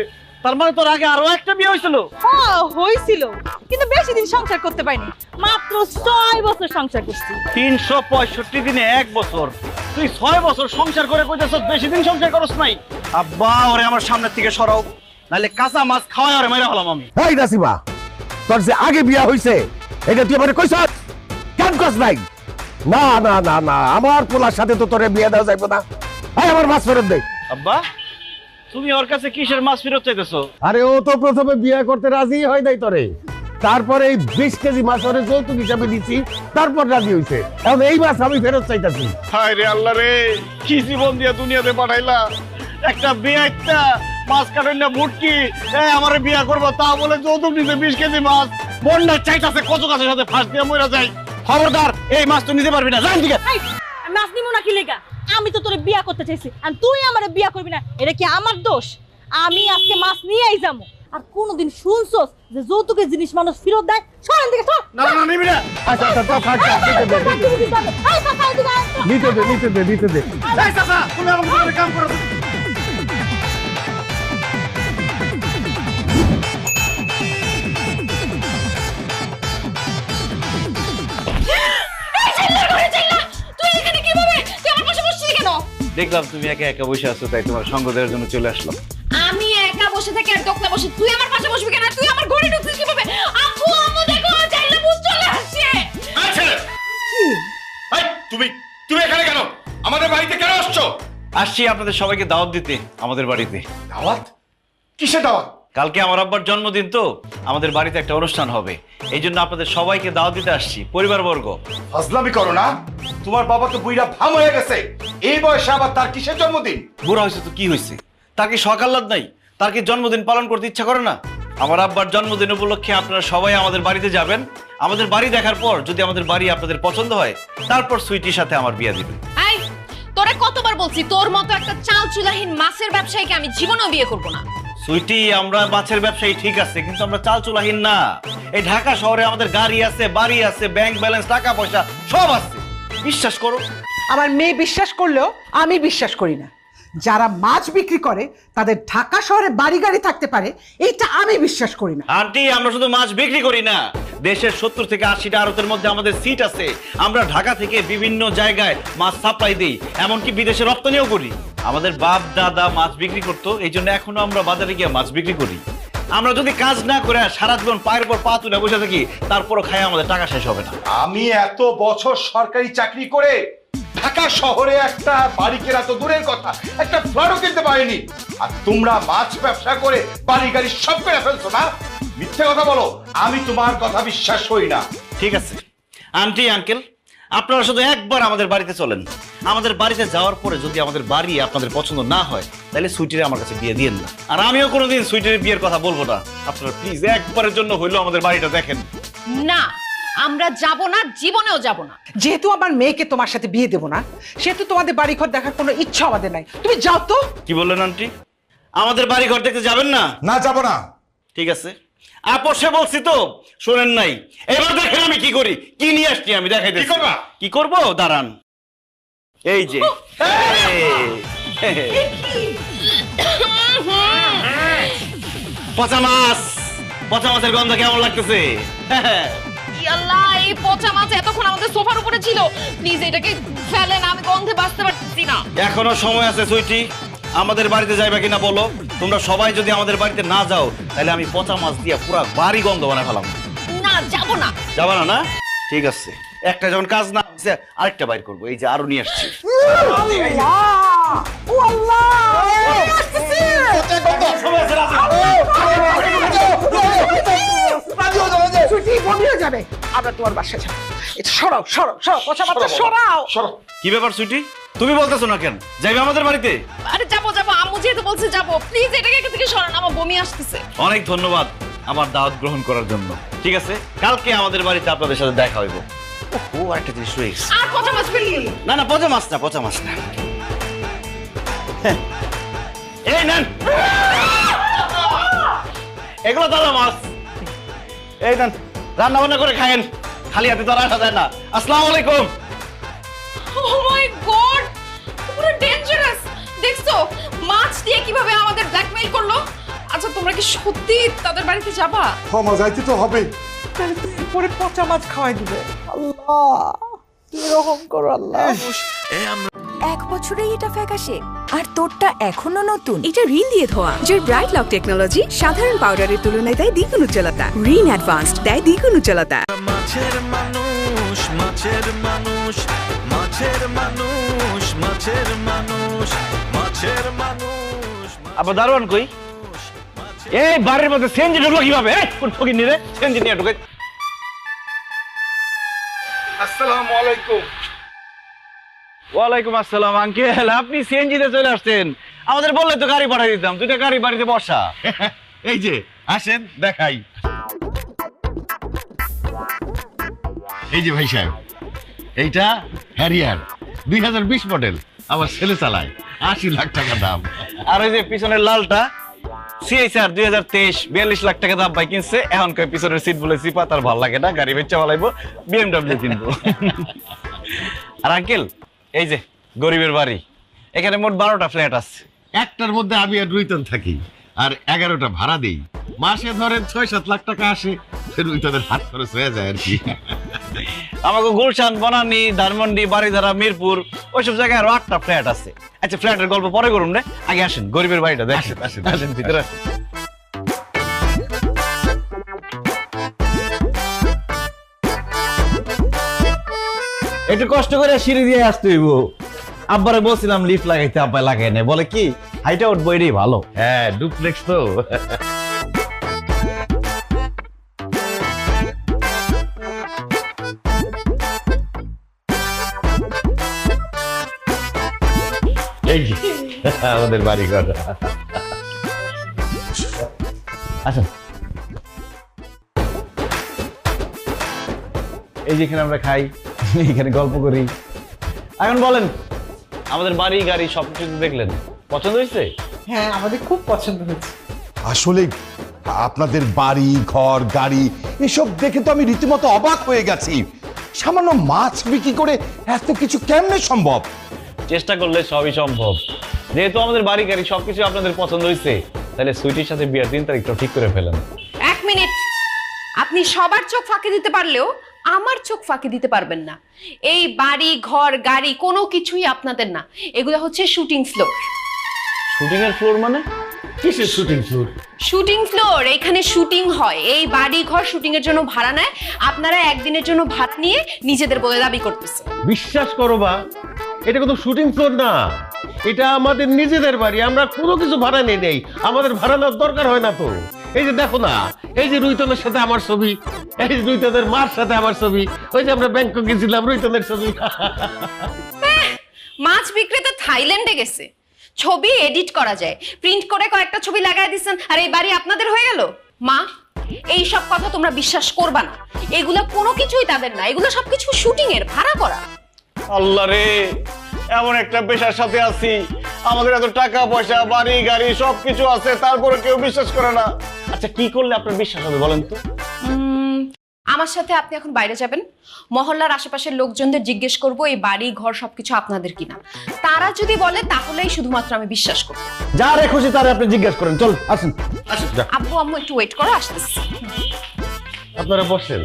তার মানে তোর আগে আরো একটা বিয়ে হয়েছিল? হ্যাঁ হয়েছিল, কিন্তু বেশি দিন সংসার করতে পারিনি, মাত্র 6 বছর সংসার করছি। 365 দিনে 1 বছর, তুই 6 বছর সংসার করে কইতেছ বেশি দিন সংসার করছ নাই? আব্বা ওরে আমার সামনে থেকে সরাও, নালে কাঁচা মাছ খাওয়াই ওরে মাইরা হলাম আমি। এই নাসিমা, তোর যে আগে বিয়া হইছে এটা তুই আমারে কইছস কেন কস নাই? না না না না, আমার পোলার সাথে তো তোরে বিয়ে দেওয়া যাইব না। এই আমার মাছ ফেরত দে। আব্বা তুমি ওর কাছে কিসের মাছ ফেরত চাইতেছো? আরে ও তো প্রথমে বিয়ে করতে রাজি হয় নাই তোরে, তারপরে এই 20 কেজি মাছ ওরে যৌতুক হিসাবে দিছি, তারপর রাজি হইছে। এখন এই মাছ আমি ফেরত চাইতাছি। হায় রে আল্লাহ রে, কি জীবন দিয়া দুনিয়াতে পাঠাইলা! একটা বিয়ে একটা মাছ কাটেন না ভুটকি, আমার বিয়া করবো তা বলে যৌতুক দিতে 20 কেজি মাছ। বন্যা চাইতাছে কচু গাছের সাথে ফাঁস দিয়ে মরে যায়। খবরদার এই মাছ তুই নিতে পারবি না, জান দিকে। মাছ নিমু না কি লেগা? আমি তো তোরে বিয়া করতে চাইছি আর তুই আমারে বিয়া করবি না, এটা কি আমার দোষ? আমি আজকে মাছ নিয়েই যাবো। আর কোনদিন শুনছস যে যৌতুকের জিনিস মানুষ ফেরত দেয়? সরেন দিকে সর। না না নিবি না। আচ্ছা আচ্ছা তো থাক থাক, নিতে দে নিতে দে নিতে দে। এই চাচা তুমি আমাকে কাম করো। দেখলাম তুমি একা একা বসে আছো, তাই তোমার সঙ্গ দেওয়ার জন্য চলে আসলাম। আমি একা বসে থাকি আর দোকলা বসে, তুই আমার পাশে বসবি কেন? তুই আমার ঘরে ঢুকছিস কিভাবে? আম্মু আম্মু দেখো চাইলে বুঝ চলে আসছে। আচ্ছা এই তুমি তুমি এখানে কেন? আমাদের বাড়িতে কেন আসছো? আসছি আপনাদের সবাইকে দাওয়াত দিতে আমাদের বাড়িতে। দাওয়াত? কিসের দাওয়াত? কালকে আমার আব্বার জন্মদিন তো, আমাদের বাড়িতে একটা অনুষ্ঠান হবে, এই জন্য আপনাদের সবাইকে দাওয়াত দিতে আসছি, পরিবারবর্গ। ফাজলামি করো না, তোমার বাবা তো বুইড়া ভাম হয়ে গেছে, এই বয়সে আবার তার কিসের জন্মদিন? বুড়া হয়েছে তো কি হয়েছে, তার কি শখ আহ্লাদ নাই? তার কি জন্মদিন পালন করতে ইচ্ছা করে না? আমার আব্বার জন্মদিন উপলক্ষে আপনারা সবাই আমাদের বাড়িতে যাবেন। আমাদের বাড়ি দেখার পর যদি আমাদের বাড়ি আপনাদের পছন্দ হয়, তারপর সুইটির সাথে আমার বিয়ে দিবেন। আই তোরে কতবার বলছি, তোর মতো একটা চাল চুলাহীন মাছের ব্যবসায়ীকে আমি জীবনেও বিয়ে করব না। সুইটি আমরা মাছের ব্যবসায়ী ঠিক আছে, কিন্তু আমরা চাল চুলাহীন না। এই ঢাকা শহরে আমাদের গাড়ি আছে, বাড়ি আছে, ব্যাংক ব্যালেন্স, টাকা পয়সা সব আছে, বিশ্বাস করো। আমার মেয়ে বিশ্বাস করলেও আমি বিশ্বাস করি না। যারা মাছ বিক্রি করে তাদের ঢাকা শহরে বাড়ি গাড়ি থাকতে পারে, এইটা আমি বিশ্বাস করি না। আন্টি আমরা শুধু মাছ বিক্রি করি না, দেশের 70 থেকে 80টা আড়তের মধ্যে আমাদের সিট আছে। আমরা ঢাকা থেকে বিভিন্ন জায়গায় মাছ সাপ্লাই দিই, এমনকি বিদেশে রপ্তানিও করি। আমাদের বাপ দাদা মাছ বিক্রি করতো, এই জন্য এখনো আমরা বাজারে গিয়ে মাছ বিক্রি করি। আমরা যদি কাজ না করে সারা জীবন পায়ের পর পা তুলে বসে থাকি, তারপরও খাই আমাদের টাকা শেষ হবে না। আমি এত বছর সরকারি চাকরি করে ঢাকা শহরে একটা বাড়ি কেনা তো দূরের কথা, একটা ফ্ল্যাটও কিনতে পারিনি, আর তোমরা মাছ ব্যবসা করে বাড়ি গাড়ি সব করে ফেলছো না? মিথ্যে কথা বলো, আমি তোমার কথা বিশ্বাস করি না। ঠিক আছে আন্টি আঙ্কেল, আপনারা শুধু একবার আমাদের বাড়িতে চলেন। আমাদের বাড়িতে যাওয়ার পরে যদি আমাদের বাড়ি আপনাদের পছন্দ না হয়, তাহলে সুইটিরে আমার কাছে বিয়ে দিয়েন না। আর আমিও কোনোদিন সুইটির বিয়ের কথা বলবো না। আপনারা প্লিজ একবারের জন্য হইলেও আমাদের বাড়িটা দেখেন। না আমরা যাব না, জীবনেও যাব না। যেহেতু আমার মেয়েকে তোমার সাথে বিয়ে দেবো না, সেহেতু তোমাদের বাড়িঘর দেখার কোনো ইচ্ছা আমাদের নাই। তুমি যাও তো। কি বললেন আন্টি? আমাদের বাড়ি ঘর দেখতে যাবেন না? না যাবো না। ঠিক আছে, আপোষে বলছি তো, শোনেন নাই। এবার দেখেন আমি কি করি, কি নিয়ে আসছি আমি দেখাইতে। কি করবো দাঁড়ান, এই যে পচা মাছ। পচা মাছের গন্ধ কেমন লাগতেছে? আল্লাহ, এই পচা মাছ এতক্ষণ আমাদের সোফার উপরে ছিল, প্লিজ এটাকে ফেলেন, আমি গন্ধে বাঁচতে পারছি না। এখনো সময় আছে সুইটি, আমাদের বাড়িতে যাইবা কিনা বলো। তোমরা সবাই যদি আমাদের বাড়িতে না যাও তাহলে আমি পচা মাছ দিয়ে পুরো বাড়ি গন্ধ বানায় ফেলাম। না, যাবো না। যাবা না? না ঠিক আছে, একটা যখন কাজ না হচ্ছে আরেকটা বাইর করবো। এই যে আরো নিয়ে আসছি। আমরা তোমার বাসায় যাবো। এটা সরাও সরাও সরাও, পচা মাছটা সরাও। কি ব্যাপার সুইটি, তুমি বলতেছো না কেন? যাইবে আমাদের বাড়িতে? আরে যাবো যাবো, আম্মু যেহেতু বলছে যাবো, প্লিজ এটাকে এখান থেকে সরান, আমার বমি আসতেছে। অনেক ধন্যবাদ আমার দাওয়াত গ্রহণ করার জন্য। ঠিক আছে, কালকে আমাদের বাড়িতে আপনাদের সাথে দেখা হইব। ও আরেকটা জিনিস রয়ে গেছে। আর পচা মাছ ফেলি না না, পচা মাছ না, পচা মাছ না। এই নেন, এগুলো তাজা মাছ। এই নেন, রান্না বান্না করে খায়েন, খালি হাতে তো আর আসা যায় না। আসসালামু আলাইকুম। ও মাই গড, পুরো ডেঞ্জারাস। দেখছো মাছ দিয়ে কিভাবে আমাদের ব্ল্যাকমেইল করলো? আচ্ছা তোমরা কি সত্যি তাদের বাড়িতে যাবা? ক্ষমা যাইতে তো হবে। পরে পচা মাছ খাওয়াই দিবে। আল্লাহ কি রকম করো আল্লাহ। 1 বছরেই এটা ফ্যাকাশে, আর তোরটা এখনো নতুন। এটা রিন দিয়ে ধোয়া জুর ব্রাইট লক টেকনোলজি সাধারণ পাউডারের তুলনায় দেয় দ্বিগুণ উজ্জ্বলতা। রিন অ্যাডভান্সড দেয় দ্বিগুণ উজ্জ্বলতা। মাছের মানুষ, মাছের মানুষ, মাছের মানুষ, মাছের মানুষ, মাছের মানুষ। আবার দারোয়ান কই? এই বাড়ির মধ্যে সেনজি ঢুকলো কিভাবে? কোন ফকির নিয়ে সেনজি নিয়ে ঢুকে। আসসালামু আলাইকুম। ওয়ালাইকুম আসসালাম আঙ্কেল, আপনি সিএনজিতে চলে আসছেন। আমাদের বললে তো গাড়ি পাঠিয়ে দিতাম। দুইটা গাড়ি বাড়িতে বসা। এই যে আসেন দেখাই। এই যে ভাই সাহেব, এইটা হ্যারিয়ার 2020 মডেল, আমার ছেলে চালায়, 80 লাখ টাকা দাম। আর ওই যে পিছনের লালটা সিএসআর 2023, 42 লাখ টাকা দাম ভাই কিনছে। এখন কই পিছনের সিট বলে চিপা, তার ভালো লাগে না, গাড়ি বেচা ফলাইবো, বিএমডব্লিউ কিনবো। আর আঙ্কেল এই যে গরিবের বাড়ি, এখানে মোট 12টা ফ্ল্যাট আছে। একটার মধ্যে আমি আর রুইতন থাকি, আর 11টা ভাড়া দেই। মাসে ধরেন 6-7 লাখ টাকা আসে, রুইতনের হাত খরচ হয়ে যায় আর কি। আমাকে গুলশান, বনানী, ধানমন্ডি, বাড়িধারা, মিরপুর ওইসব জায়গায় আরো 8টা ফ্ল্যাট আছে। আচ্ছা ফ্ল্যাটের গল্প পরে করুন রে, আগে আসেন গরিবের বাড়িটা দেখেন। আসেন আসেন ভিতরে আসেন। একটু কষ্ট করে সিঁড়ি দিয়ে আসতে হইব। আব্বারে বলছিলাম লিফট লাগাইতে, আব্বা লাগাই নাই, বলে কি হাইটা উঠবো এটাই ভালো। হ্যাঁ ডুপ্লেক্স তো। এই যে আমাদের বাড়ি ঘর। আসেন, এই যেখানে আমরা খাই, এখানে গল্প করি। এখন বলেন, আমাদের বাড়ি গাড়ি সবকিছু দেখলেন, পছন্দ হয়েছে? হ্যাঁ আমাদের খুব পছন্দ হয়েছে। আসলে আপনাদের বাড়ি ঘর গাড়ি এসব দেখে তো আমি রীতিমতো অবাক হয়ে গেছি। সামান্য মাছ বিক্রি করে এত কিছু কেমনে সম্ভব? চেষ্টা করলে সবই সম্ভব। যেহেতু আমাদের বাড়ি গাড়ি সবকিছু আপনাদের পছন্দ হয়েছে, তাহলে সুইটির সাথে বিয়ের 3 তারিখটা ঠিক করে ফেলেন। 1 মিনিট, আপনি সবার চোখ ফাঁকি দিতে পারলেও আমার চোখ ফাঁকি দিতে পারবেন না। এই বাড়ি ঘর গাড়ি কোনো কিছুই আপনাদের না, এগুলো হচ্ছে শুটিং ফ্লোর। শুটিং এর ফ্লোর মানে? কিসের শুটিং ফ্লোর? শুটিং ফ্লোর, এখানে শুটিং হয়। এই বাড়ি ঘর শুটিং এর জন্য ভাড়া নেয়, আপনারা একদিনের জন্য ভাড়া নিয়ে নিজেদের বলে দাবি করতেছে। বিশ্বাস করো বা, এটা কোনো শুটিং ফ্লোর না, এটা আমাদের নিজেদের বাড়ি। আমরা কোনো কিছু ভাড়া নেই নেই, আমাদের ভাড়া নেওয়ার দরকার হয় না তো। এই যে দেখো না, এই যে রুইতনের সাথে আমার ছবি, এই যে রুইতনের মার সাথে আমার ছবি, ওই যে আমরা ব্যাংকক গেছিলাম, রুইতনের ছবি। মাছ বিক্রেতা থাইল্যান্ডে গেছে, ছবি এডিট করা যায়, প্রিন্ট করে কয়েকটা ছবি লাগাই দিচ্ছেন, আর এই বাড়ি আপনাদের হয়ে গেল। মা, এই সব কথা তোমরা বিশ্বাস করবা না, এগুলো কোনো কিছুই তাদের না, এগুলো সবকিছু শুটিং এর ভাড়া করা। আল্লাহ রে, এমন একটা পেশার সাথে আছি, আমাদের এত টাকা পয়সা বাড়ি গাড়ি সবকিছু আছে, তারপরে কেউ বিশ্বাস করে না। আচ্ছা কি করলে আপনার বিশ্বাস হবে বলেন তো? আমার সাথে আপনি এখন বাইরে যাবেন, মহল্লার আশেপাশের লোকজনদের জিজ্ঞেস করব এই বাড়ি ঘর সবকিছু আপনাদের কিনা। তারা যদি বলে তাহলেই শুধুমাত্র আমি বিশ্বাস করব। যারে খুশি তারে আপনি জিজ্ঞেস করেন। চল আসুন। আব্বু আম্মু একটু ওয়েট করো, আসতেছি। আপনারা বসেন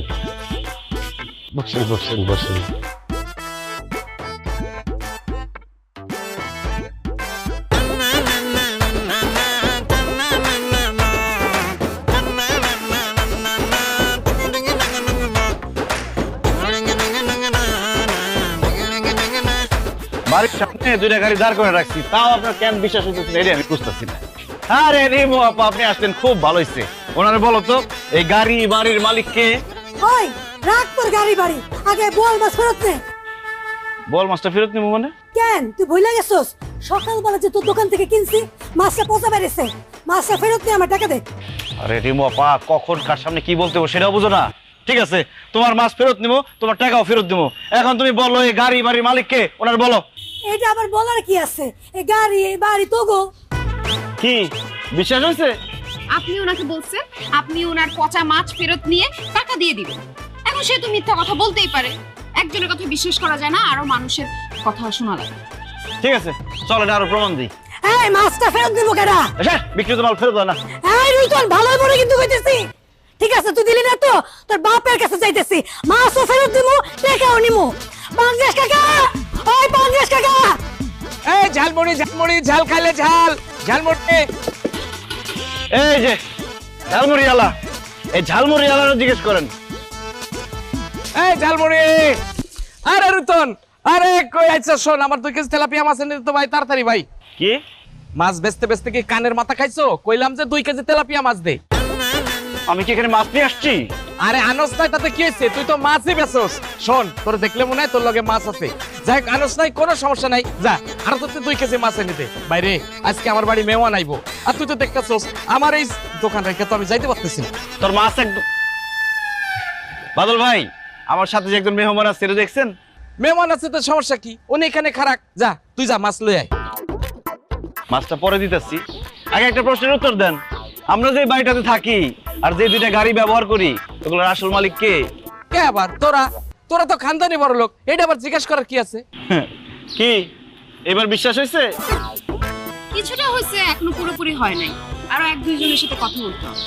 বসেন বসেন বসেন। বাড়ির সামনে দুইটা গাড়ি দাঁড় করে রাখছি, তাও আপনার কেন বিশ্বাস হইতেছে না, এটা আমি বুঝতেছি না। আরে রিমু আপা, আপনি আসলেন, খুব ভালো হয়েছে। ওনারে বলো তো এই গাড়ি বাড়ির মালিক কে? ওই রাখ তোর গাড়ি বাড়ি, আগে বল মাছ ফেরত নে। বল মাছটা ফেরত নিবো মানে? কেন তুই ভুলে গেছস সকালবেলা যে তোর দোকান থেকে কিনছি মাছটা পচা বেরিয়েছে, মাছটা ফেরত নে, আমার টাকা দে। আরে রিমু আপা, কখন কার সামনে কি বলতে হবে সেটাও বুঝো না? ঠিক আছে, তোমার মাছ ফেরত নিবো, তোমার টাকাও ফেরত দিবো। এখন তুমি বলো এই গাড়ি বাড়ির মালিক কে, ওনার বলো। এটা আবার বলার কি আছে? এই গাড়ি এই বাড়ি তো গো। কি বিশ্বাস হয়েছে? আপনি ওনাকে বলছেন আপনি ওনার পচা মাছ ফেরত নিয়ে টাকা দিয়ে দিবেন। এখন সে তো মিথ্যা কথা বলতেই পারে, একজনের কথা বিশ্বাস করা যায় না, আরো মানুষের কথা শোনা লাগে। ঠিক আছে, চলো এটা আরো প্রমাণ দিই। এই মাছটা ফেরত দিব কেডা? বিক্রিত মাল ফেরত দাও না। এই রুইতন ভালো করে কিন্তু কইতেছি। ঠিক আছে তুই দিলি না তো, তোর বাপের কাছে যাইতেছি, মাছও ফেরত দিমু, টাকাও নিমু। বাংলাদেশ কাকা, ওই বাংলাদেশ কাকা। এই ঝালমুড়ি ঝালমুড়ি, ঝাল খাইলে ঝাল, ঝালমুড়ি। এই যে ঝালমুড়ি আলা, এই ঝালমুড়ি আলার জিজ্ঞেস করেন। এই ঝালমুড়ি। আরে রুতন, আরে কই আইছা? শোন, আমার 2 কেজি তেলাপিয়া মাছ এনে দিতে ভাই, তাড়াতাড়ি ভাই। কি মাছ বেচতে বেচতে কি কানের মাথা খাইছো? কইলাম যে 2 কেজি তেলাপিয়া মাছ দে। আমি কি এখানে মাছ নিয়ে আসছি? আরে আনস নাই তাতে কি হয়েছে? তুই তো মাছই বেচোস। শোন, তোর দেখলে মনে হয় তোর লগে মাছ আছে। যাই হোক, আনস নাই, কোনো সমস্যা নাই, যা আর তোর 2 কেজি মাছ এনে দে। বাইরে আজকে আমার বাড়ি মেহমান আইবো, আর তুই তো দেখতেছস আমার এই দোকান রেখে তো আমি যাইতে পারতেছি না। তোর মাছ একদম। বাদল ভাই, আমার সাথে যে একজন মেহমান আছে, এটা দেখছেন? মেহমান আছে তো সমস্যা কি? উনি এখানে খারাপ, যা তুই যা মাছ লই আয়। মাছটা পরে দিতেছি, আগে একটা প্রশ্নের উত্তর দেন। আমরা যে বাড়িটাতে থাকি আর যে 2টা গাড়ি ব্যবহার করি, ওগুলোর আসল মালিক কে? কে আবার? তোরা তোরা তো খানদানি বড় লোক, এটা আবার জিজ্ঞেস করার কি আছে? কি এবার বিশ্বাস হয়েছে? কিছুটা হয়েছে, এখনো পুরোপুরি হয় নাই, আরো 1-2 জনের সাথে কথা বলতে হবে।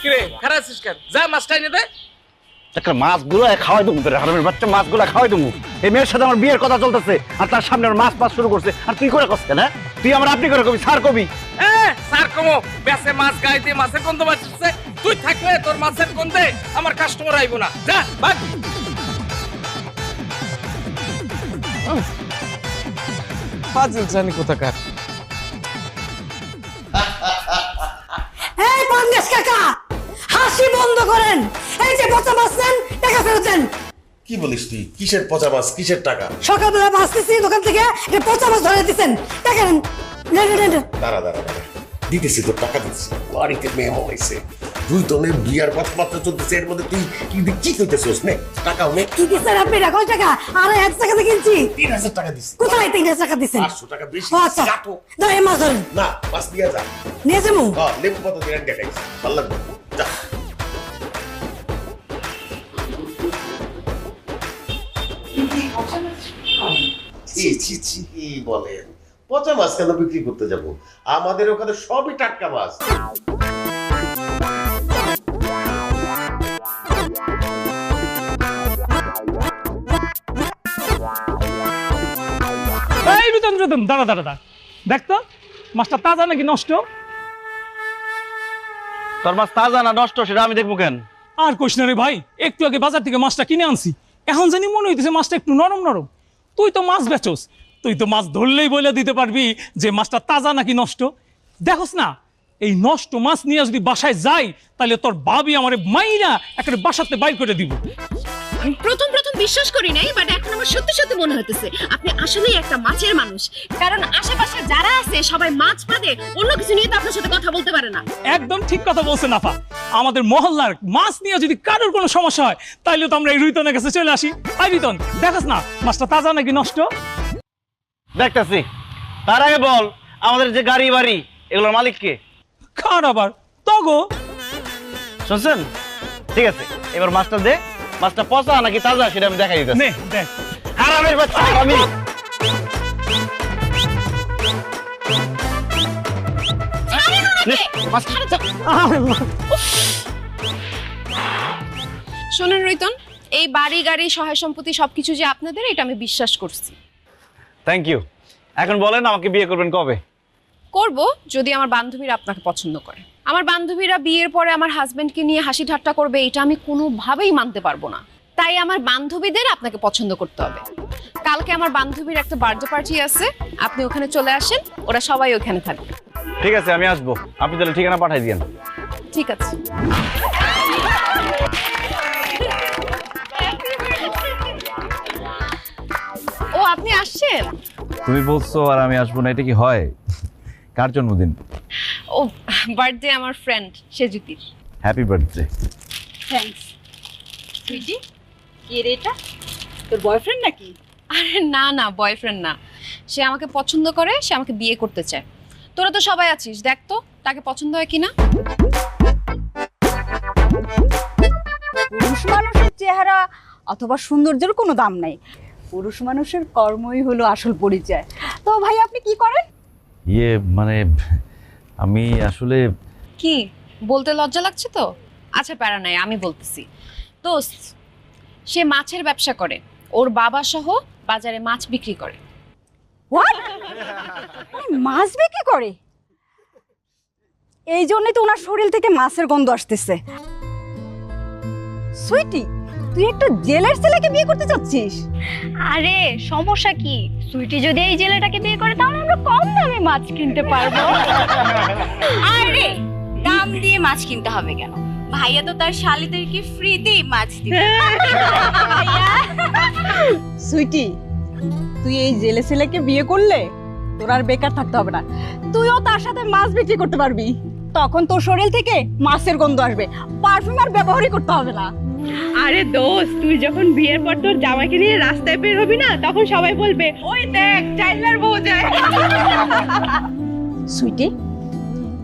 কি রে খারাপ আছিস কেন? যা মাছটা এনে দে। একটা মাছগুলো খাওয়াই দেবো, হারামের বাচ্চা, মাছগুলো খাওয়াই দেবো। এই মেয়ের সাথে আমার বিয়ের কথা চলতেছে, আর তার সামনে মাছ মাছ শুরু করছে, আর তুই করে কষ্ট না? তুই আমার আপনি করে কবি, স্যার কবি। স্যার কমো, বেসে মাছ গাইতে মাছের গন্ধ বাজছে। তুই থাকলে তোর মাছের গন্ধে আমার কাস্টমার আইবো না, যা ভাগ। ফাজিল জানি কোথাকার। এই বাংলাদেশ কাকা, হাসি বন্ধ করেন। এই যে পচা মাছ নেন, টাকা ফেরত দেন। কি বলিস তুই? কিসের পচা মাছ, কিসের টাকা? সকালবেলা মাছ দিছি দোকান থেকে, পচা মাছ ধরে দিচ্ছেন, টাকা নেন। দাঁড়া দাঁড়া দাঁড়া, দিতেছি তোর টাকা দিচ্ছি। বাড়িতে মেহমান হয়েছে, 2 টনের বিয়ার কথাবার্তা চলতেছে, এর মধ্যে তুই কি কইতেছিস? নে টাকাও নে। কি দিচ্ছেন আপনি? কয় টাকা? আরে 1 টাকাতে কিনছি। 3000 টাকা দিছি। কোথায় 3000 টাকা দিচ্ছেন? 500 টাকা বেশি। আচ্ছা ধরে মাছ ধরেন। না, মাছ নিয়ে যা। নিয়ে যাবো? হ্যাঁ, লেবু পাতা দিয়ে দেখাইছি, ভালো লাগবে। যা। ছি ছি ছি, কি বলেন? পচা মাছ কেন বিক্রি করতে যাব? আমাদের ওখানে সবই টাটকা মাছ। এই রুতন রুতন, দাঁড়া দাঁড়া দাঁড়া, দেখ তো মাছটা তাজা নাকি নষ্ট? তোর মাছ তাজা না নষ্ট সেটা আমি দেখবো কেন? আর কইস না রে ভাই, একটু আগে বাজার থেকে মাছটা কিনে আনছি, এখন জানি মনে হইতেছে মাছটা একটু নরম নরম। তুই তো মাছ বেচোস, তুই তো মাছ ধরলেই বলে দিতে পারবি যে মাছটা তাজা নাকি নষ্ট। দেখোস না, এই নষ্ট মাছ নিয়ে যদি বাসায় যাই, তাহলে তোর ভাবি আমারে মাইরা একটা বাসাতে বাইর করে দিব। আমি প্রথম বিশ্বাস করি নাই, বাট এখন আমার সত্যি সত্যি মনে হইতেছে আপনি আসলেই একটা মাছের মানুষ। কারণ আশেপাশে যারা আছে সবাই মাছ বাদে অন্য কিছু নিয়ে তো আপনার সাথে কথা বলতে পারে না। একদম ঠিক কথা বলছেন আফা, আমাদের মহল্লার মাছ নিয়ে যদি কারোর কোনো সমস্যা হয়, তাইলে তো আমরা এই রুইতনের কাছে চলে আসি। আই রুইতন, দেখাস না মাছটা তাজা নাকি নষ্ট? দেখতেছি। তার আগে বল, আমাদের যে গাড়ি বাড়ি, এগুলোর মালিক কে? কার আবার? তগো। শুনছেন? ঠিক আছে, এবার মাছটা দে। মাছটা পচা নাকি তাজা সেটা আমি দেখাই দিতেছি। নে দেখ। হারামের বাচ্চা আমি। শোনেন রৈতন, এই বাড়ি গাড়ি সহায় সম্পত্তি সবকিছু যে আপনাদের, এটা আমি বিশ্বাস করছি। Thank you. এখন বলেন আমাকে বিয়ে করবেন কবে? করব যদি আমার বান্ধবীরা আপনাকে পছন্দ করে। আমার বান্ধবীরা বিয়ের পরে আমার হাজবেন্ডকে নিয়ে হাসি ঠাট্টা করবে, এটা আমি কোনোভাবেই মানতে পারবো না। তাই আমার বান্ধবীদের আপনাকে পছন্দ করতে হবে। কালকে আমার বান্ধবীর একটা বার্থডে পার্টি আছে, আপনি ওখানে চলে আসেন, ওরা সবাই ওখানে থাকবে। ঠিক আছে, আমি আসবো। আপনি তাহলে ঠিকানা পাঠাই দিয়েন। ঠিক আছে। ও আপনি আসছেন? তুমি বলছো আর আমি আসবো না, এটা কি হয়? কার জন্মদিন? ও বার্থডে আমার ফ্রেন্ড সেজুতির। Happy birthday. থ্যাঙ্কস। সুইটি, কে রে এটা? তোর বয়ফ্রেন্ড নাকি? আরে না না, বয়ফ্রেন্ড না। সে আমাকে পছন্দ করে, সে আমাকে বিয়ে করতে চায়। তোরা তো সবাই আছিস, দেখ তো তাকে পছন্দ হয় কিনা। পুরুষ মানুষের চেহারা অথবা সৌন্দর্যের কোনো দাম নাই, পুরুষ মানুষের কর্মই হলো আসল পরিচয়। তো ভাই আপনি কি করেন? মানে আমি আসলে কি বলতে লজ্জা লাগছে তো? আচ্ছা প্যারা নাই, আমি বলতেছি। দোস্ত, সে মাছের ব্যবসা করে, ওর বাবা সহ বাজারে মাছ বিক্রি করে। হোয়াট? মাছ বিক্রি করে? এই জন্যই তো ওনার শরীর থেকে মাছের গন্ধ আসতেছে। সুইটি, তুই একটা জেলের ছেলেকে বিয়ে করতে চাচ্ছিস? আরে সমস্যা কি? সুইটি যদি এই জেলেটাকে বিয়ে করে তাহলে আমরা কম দামে মাছ কিনতে পারবো। আরে দাম দিয়ে মাছ কিনতে হবে কেন? ভাইয়া তো তার শালিদেরকে ফ্রিতেই মাছ দিবে। সুইটি, তুই এই জেলে ছেলেকে বিয়ে করলে তোর আর বেকার থাকতে হবে না, তুইও তার সাথে মাছ বিক্রি করতে পারবি। তখন তোর শরীর থেকে মাছের গন্ধ আসবে, পারফিউম আর ব্যবহারই করতে হবে না। আরে দোস্ত, তুই যখন বিয়ের পর তোর জামাইকে নিয়ে রাস্তায় বের হবি না, তখন সবাই বলবে ওই দেখ চাইলার বউ যায়। সুইটি,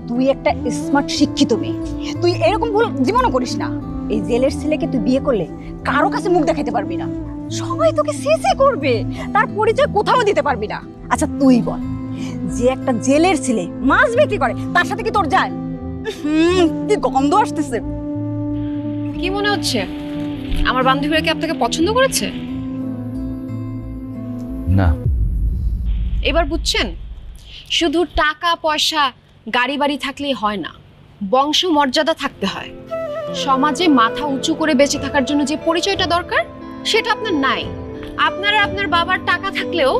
তুই একটা স্মার্ট শিক্ষিত মেয়ে, তুই এরকম ভুল জীবনও করিস না। এই জেলের ছেলেকে তুই বিয়ে করলে কারো কাছে মুখ দেখাতে পারবি না, সবাই তোকে সিসি করবে, তার পরিচয় কোথাও দিতে পারবি না। আচ্ছা তুই বল, যে একটা জেলের ছেলে মাছ বিক্রি করে তার সাথে কি তোর যায়? কি গন্ধ আসতেছে। কি মনে হচ্ছে আমার বান্ধবীরা কি আপনাকে পছন্দ করেছে? না। এবার বুঝছেন, শুধু টাকা পয়সা গাড়ি বাড়ি থাকলেই হয় না, বংশ মর্যাদা থাকতে হয়। সমাজে মাথা উঁচু করে বেঁচে থাকার জন্য যে পরিচয়টা দরকার সেটা আপনার নাই। আপনারা আপনার বাবার টাকা থাকলেও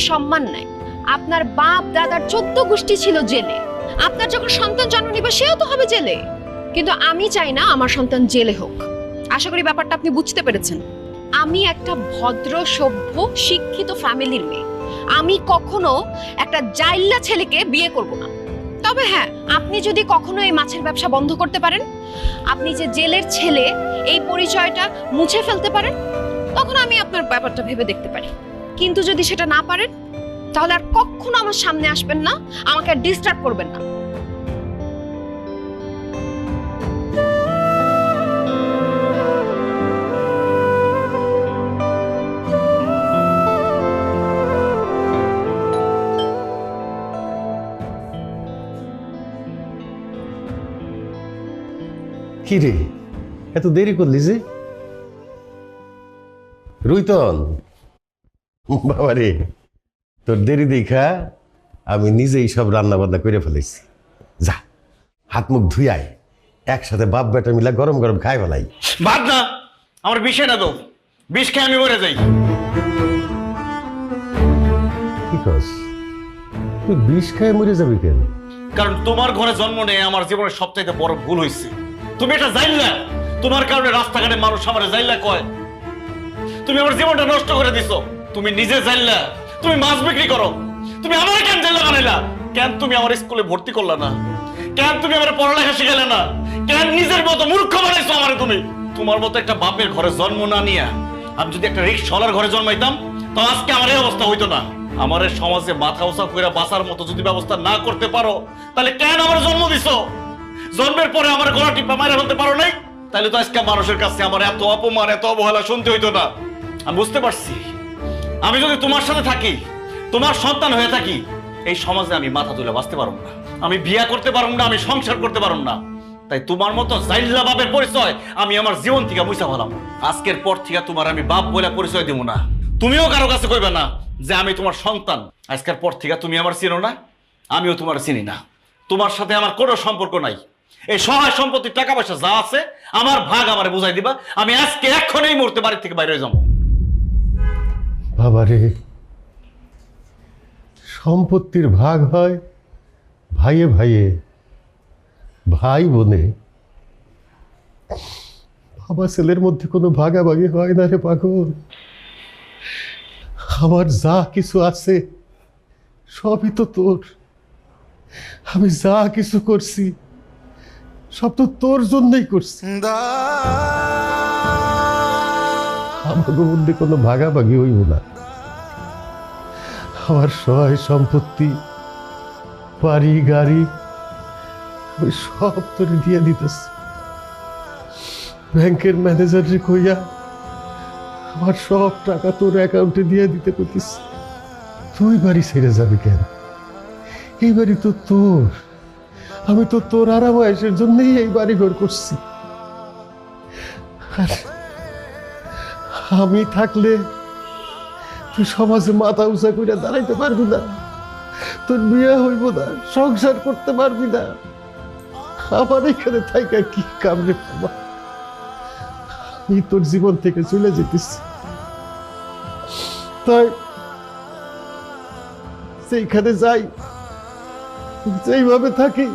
সম্মান নাই। আপনার বাপ দাদার 14 গোষ্ঠী ছিল জেলে, আপনার যখন সন্তান জন্ম নিবে সেও তো হবে জেলে। কিন্তু আমি চাই না আমার সন্তান জেলে হোক। আশা করি ব্যাপারটা আপনি বুঝতে পেরেছেন। আমি একটা ভদ্র সভ্য শিক্ষিত ফ্যামিলির মেয়ে, আমি কখনো একটা জাইল্লা ছেলেকে বিয়ে করব না। তবে হ্যাঁ, আপনি যদি কখনো এই মাছের ব্যবসা বন্ধ করতে পারেন, আপনি যে জেলের ছেলে এই পরিচয়টা মুছে ফেলতে পারেন, তখন আমি আপনার ব্যাপারটা ভেবে দেখতে পারি। কিন্তু যদি সেটা না পারেন, তাহলে আর কখনো আমার সামনে আসবেন না, আমাকে আর ডিস্টার্ব করবেন না। কি রে, এত দেরি করলি যে? রুইতন বাবা রে, তোর দেরি দেখা আমি নিজেই সব রান্না বান্না করে ফেলেছি। যা হাত মুখ ধুইয়াই, একসাথে বাপ বেটা মিলা গরম গরম খাই ফেলাই। ভাত না, আমার বিষে না তো, বিষ খেয়ে আমি মরে যাই। কি কস? তুই বিষ খেয়ে মরে যাবি কেন? কারণ তোমার ঘরে জন্ম নেই আমার জীবনের সবচাইতে বড় ভুল হয়েছে। তুমি এটা জাইল্লা, তোমার কারণে রাস্তাঘাটে মানুষ আমার জাইল্লা কয়। তুমি আমার জীবনটা নষ্ট করে দিছো। তুমি নিজে জাইল্লা, তুমি মাছ বিক্রি করো। তুমি আমার কেন জাইল্লা বানাইলা? কেন তুমি আমার স্কুলে ভর্তি করলা না? কেন তুমি আমার পড়ালেখা শিখালে না? কেন নিজের মতো মূর্খ বানাইছো আমারে তুমি? তোমার মতো একটা বাপের ঘরে জন্ম না নিয়ে আমি যদি একটা রিক্সাওয়ালার ঘরে জন্মাইতাম, তো আজকে আমার এই অবস্থা হইতো না। আমার এই সমাজে মাথা উঁচা করে বাঁচার মতো যদি ব্যবস্থা না করতে পারো, তাহলে কেন আমার জন্ম দিছো? জন্মের পরে আমার গলা টিপা মারা ফেলতে পারো নাই? তাহলে তো আজকে মানুষের কাছে আমার এত অপমান, এত অবহেলা শুনতে হইতো না। আমি বুঝতে পারছি, আমি যদি তোমার সাথে থাকি, তোমার সন্তান হয়ে থাকি, এই সমাজে আমি মাথা তুলে বাঁচতে পারব না, আমি বিয়া করতে পারব না, আমি সংসার করতে পারব না। তাই তোমার মতো জাইল্লা বাপের পরিচয় আমি আমার জীবন থেকে মুছা ফেলাম। আজকের পর থেকে তোমার আমি বাপ বলে পরিচয় দেব না। তুমিও কারো কাছে কইবে না যে আমি তোমার সন্তান। আজকের পর থেকে তুমি আমার চিনো না, আমিও তোমার চিনি না। তোমার সাথে আমার কোনো সম্পর্ক নাই। এই সহায় সম্পত্তির টাকা পয়সা যা আছে আমার ভাগ আমারে বুঝাই দিবা। আমি আজকে এখন এই মুহূর্তে বাড়ি থেকে বাইরে যাবো। বাবারে, সম্পত্তির ভাগ হয় ভাইয়ে ভাইয়ে, ভাই বোনে। বাবা ছেলের মধ্যে কোনো ভাগাভাগি হয় না রে পাগল। আমার যা কিছু আছে সবই তো তোর। আমি যা কিছু করছি সব তো তোর জন্যই করছি। আমার মধ্যে কোনো ভাগাভাগি হইব না। আমার সহায় সম্পত্তি, বাড়ি গাড়ি আমি সব তোরে দিয়ে দিতেছি। ব্যাংকের ম্যানেজারে কইয়া আমার সব টাকা তোর অ্যাকাউন্টে দিয়ে দিতে কইতেছি। তুই বাড়ি ছেড়ে যাবি কেন? এই বাড়ি তো তোর। আমি তো তোর আরাম আয়েশের জন্যই এই বাড়ি ঘর করছি। আর আমি থাকলে তুই সমাজে মাথা উঁচা করে দাঁড়াইতে পারবি না, তোর বিয়ে হইব না, সংসার করতে পারবি না। আমার এখানে থাইকা কি কামড়ে বাবা? আমি তোর জীবন থেকে চলে যেতেছি। তাই সেইখানে যাই, যেইভাবে থাকি,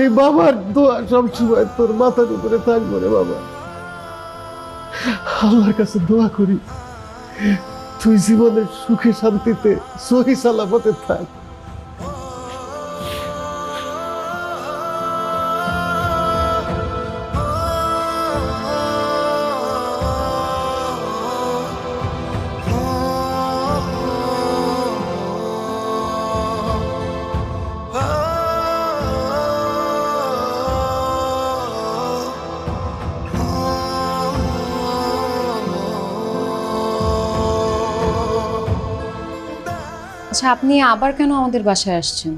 এই বাবার দোয়া সবসময় তোর মাথার উপরে থাকবো রে বাবা। আল্লাহর কাছে দোয়া করি তুই জীবনের সুখে শান্তিতে সহি সালামতে থাক। আচ্ছা, আপনি আবার কেন আমাদের বাসায় আসছেন?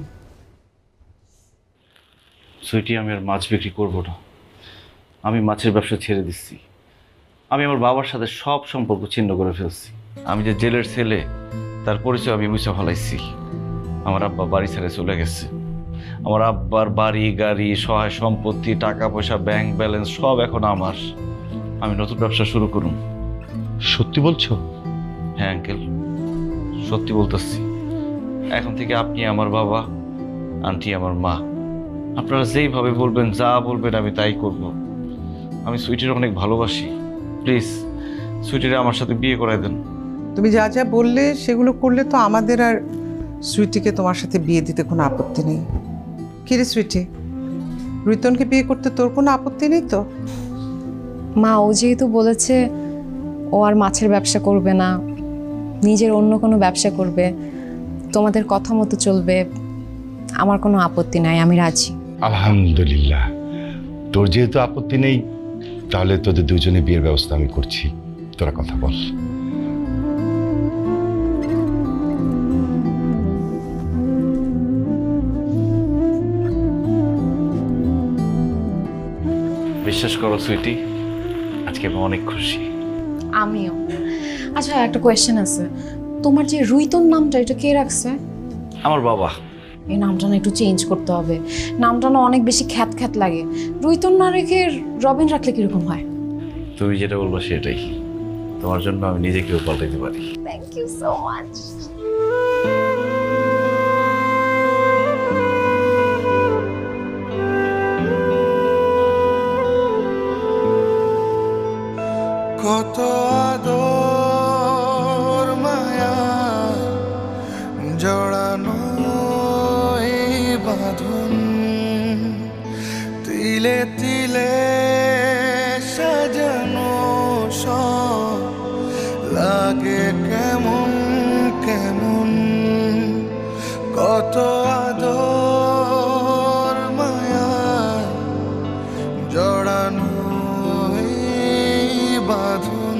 সুইটি, আমি আর মাছ বিক্রি করবো না। আমি মাছের ব্যবসা ছেড়ে দিচ্ছি। আমি আমার বাবার সাথে সব সম্পর্ক ছিন্ন করে ফেলছি। আমি যে জেলের ছেলে তার পরিচয় আমি মুছে ফেলাইছি। আমার আব্বা বাড়ি ছেড়ে চলে গেছে। আমার আব্বার বাড়ি গাড়ি, সহায় সম্পত্তি, টাকা পয়সা, ব্যাংক ব্যালেন্স সব এখন আমার। আমি নতুন ব্যবসা শুরু করুন। সত্যি বলছো? হ্যাঁ আঙ্কেল, সত্যি বলতেছি। এখন থেকে আপনি আমার বাবা, আন্টি আমার মা। আপনারা যেইভাবে বলবেন, যা বলবেন আমি তাই করব। আমি সুইটির অনেক ভালোবাসি। প্লিজ সুইটিরে আমার সাথে বিয়ে করাই দেন। তুমি যা যা বললে সেগুলো করলে তো আমাদের আর সুইটিকে তোমার সাথে বিয়ে দিতে কোনো আপত্তি নেই। কিরে সুইটি, রিতনকে বিয়ে করতে তোর কোনো আপত্তি নেই তো? মা, ও যেহেতু বলেছে ও আর মাছের ব্যবসা করবে না, নিজের অন্য কোনো ব্যবসা করবে, তোমাদের কথা মতো চলবে, আমার কোনো আপত্তি নাই, আমি রাজি। আলহামদুলিল্লাহ, তোর যেহেতু আপত্তি নেই তাহলে তোদের দুজনে বিয়ের ব্যবস্থা আমি করছি। তোরা কথা বল। বিশ্বাস করো সুইটি, আজকে আমি অনেক খুশি। আমিও। আচ্ছা, একটা কোয়েশ্চেন আছে, তোমার যে রুইতন নামটা, এটা কে রাখছে? আমার বাবা। এই নামটা না একটু চেঞ্জ করতে হবে। নামটা না অনেক বেশি খ্যাত খ্যাত লাগে। রুইতন না রেখে রবিন রাখলে কিরকম হয়? তুমি যেটা বলবো সেটাই। তোমার জন্য আমি নিজেকেও পাল্টাইতে পারি। Thank you so much. কত আদর মায়া জড়ানো এই বাঁধন, তিলে তিলে সাজানো সব লাগে কেমন কেমন কত আদর মায়া জড়ানো এই বাঁধন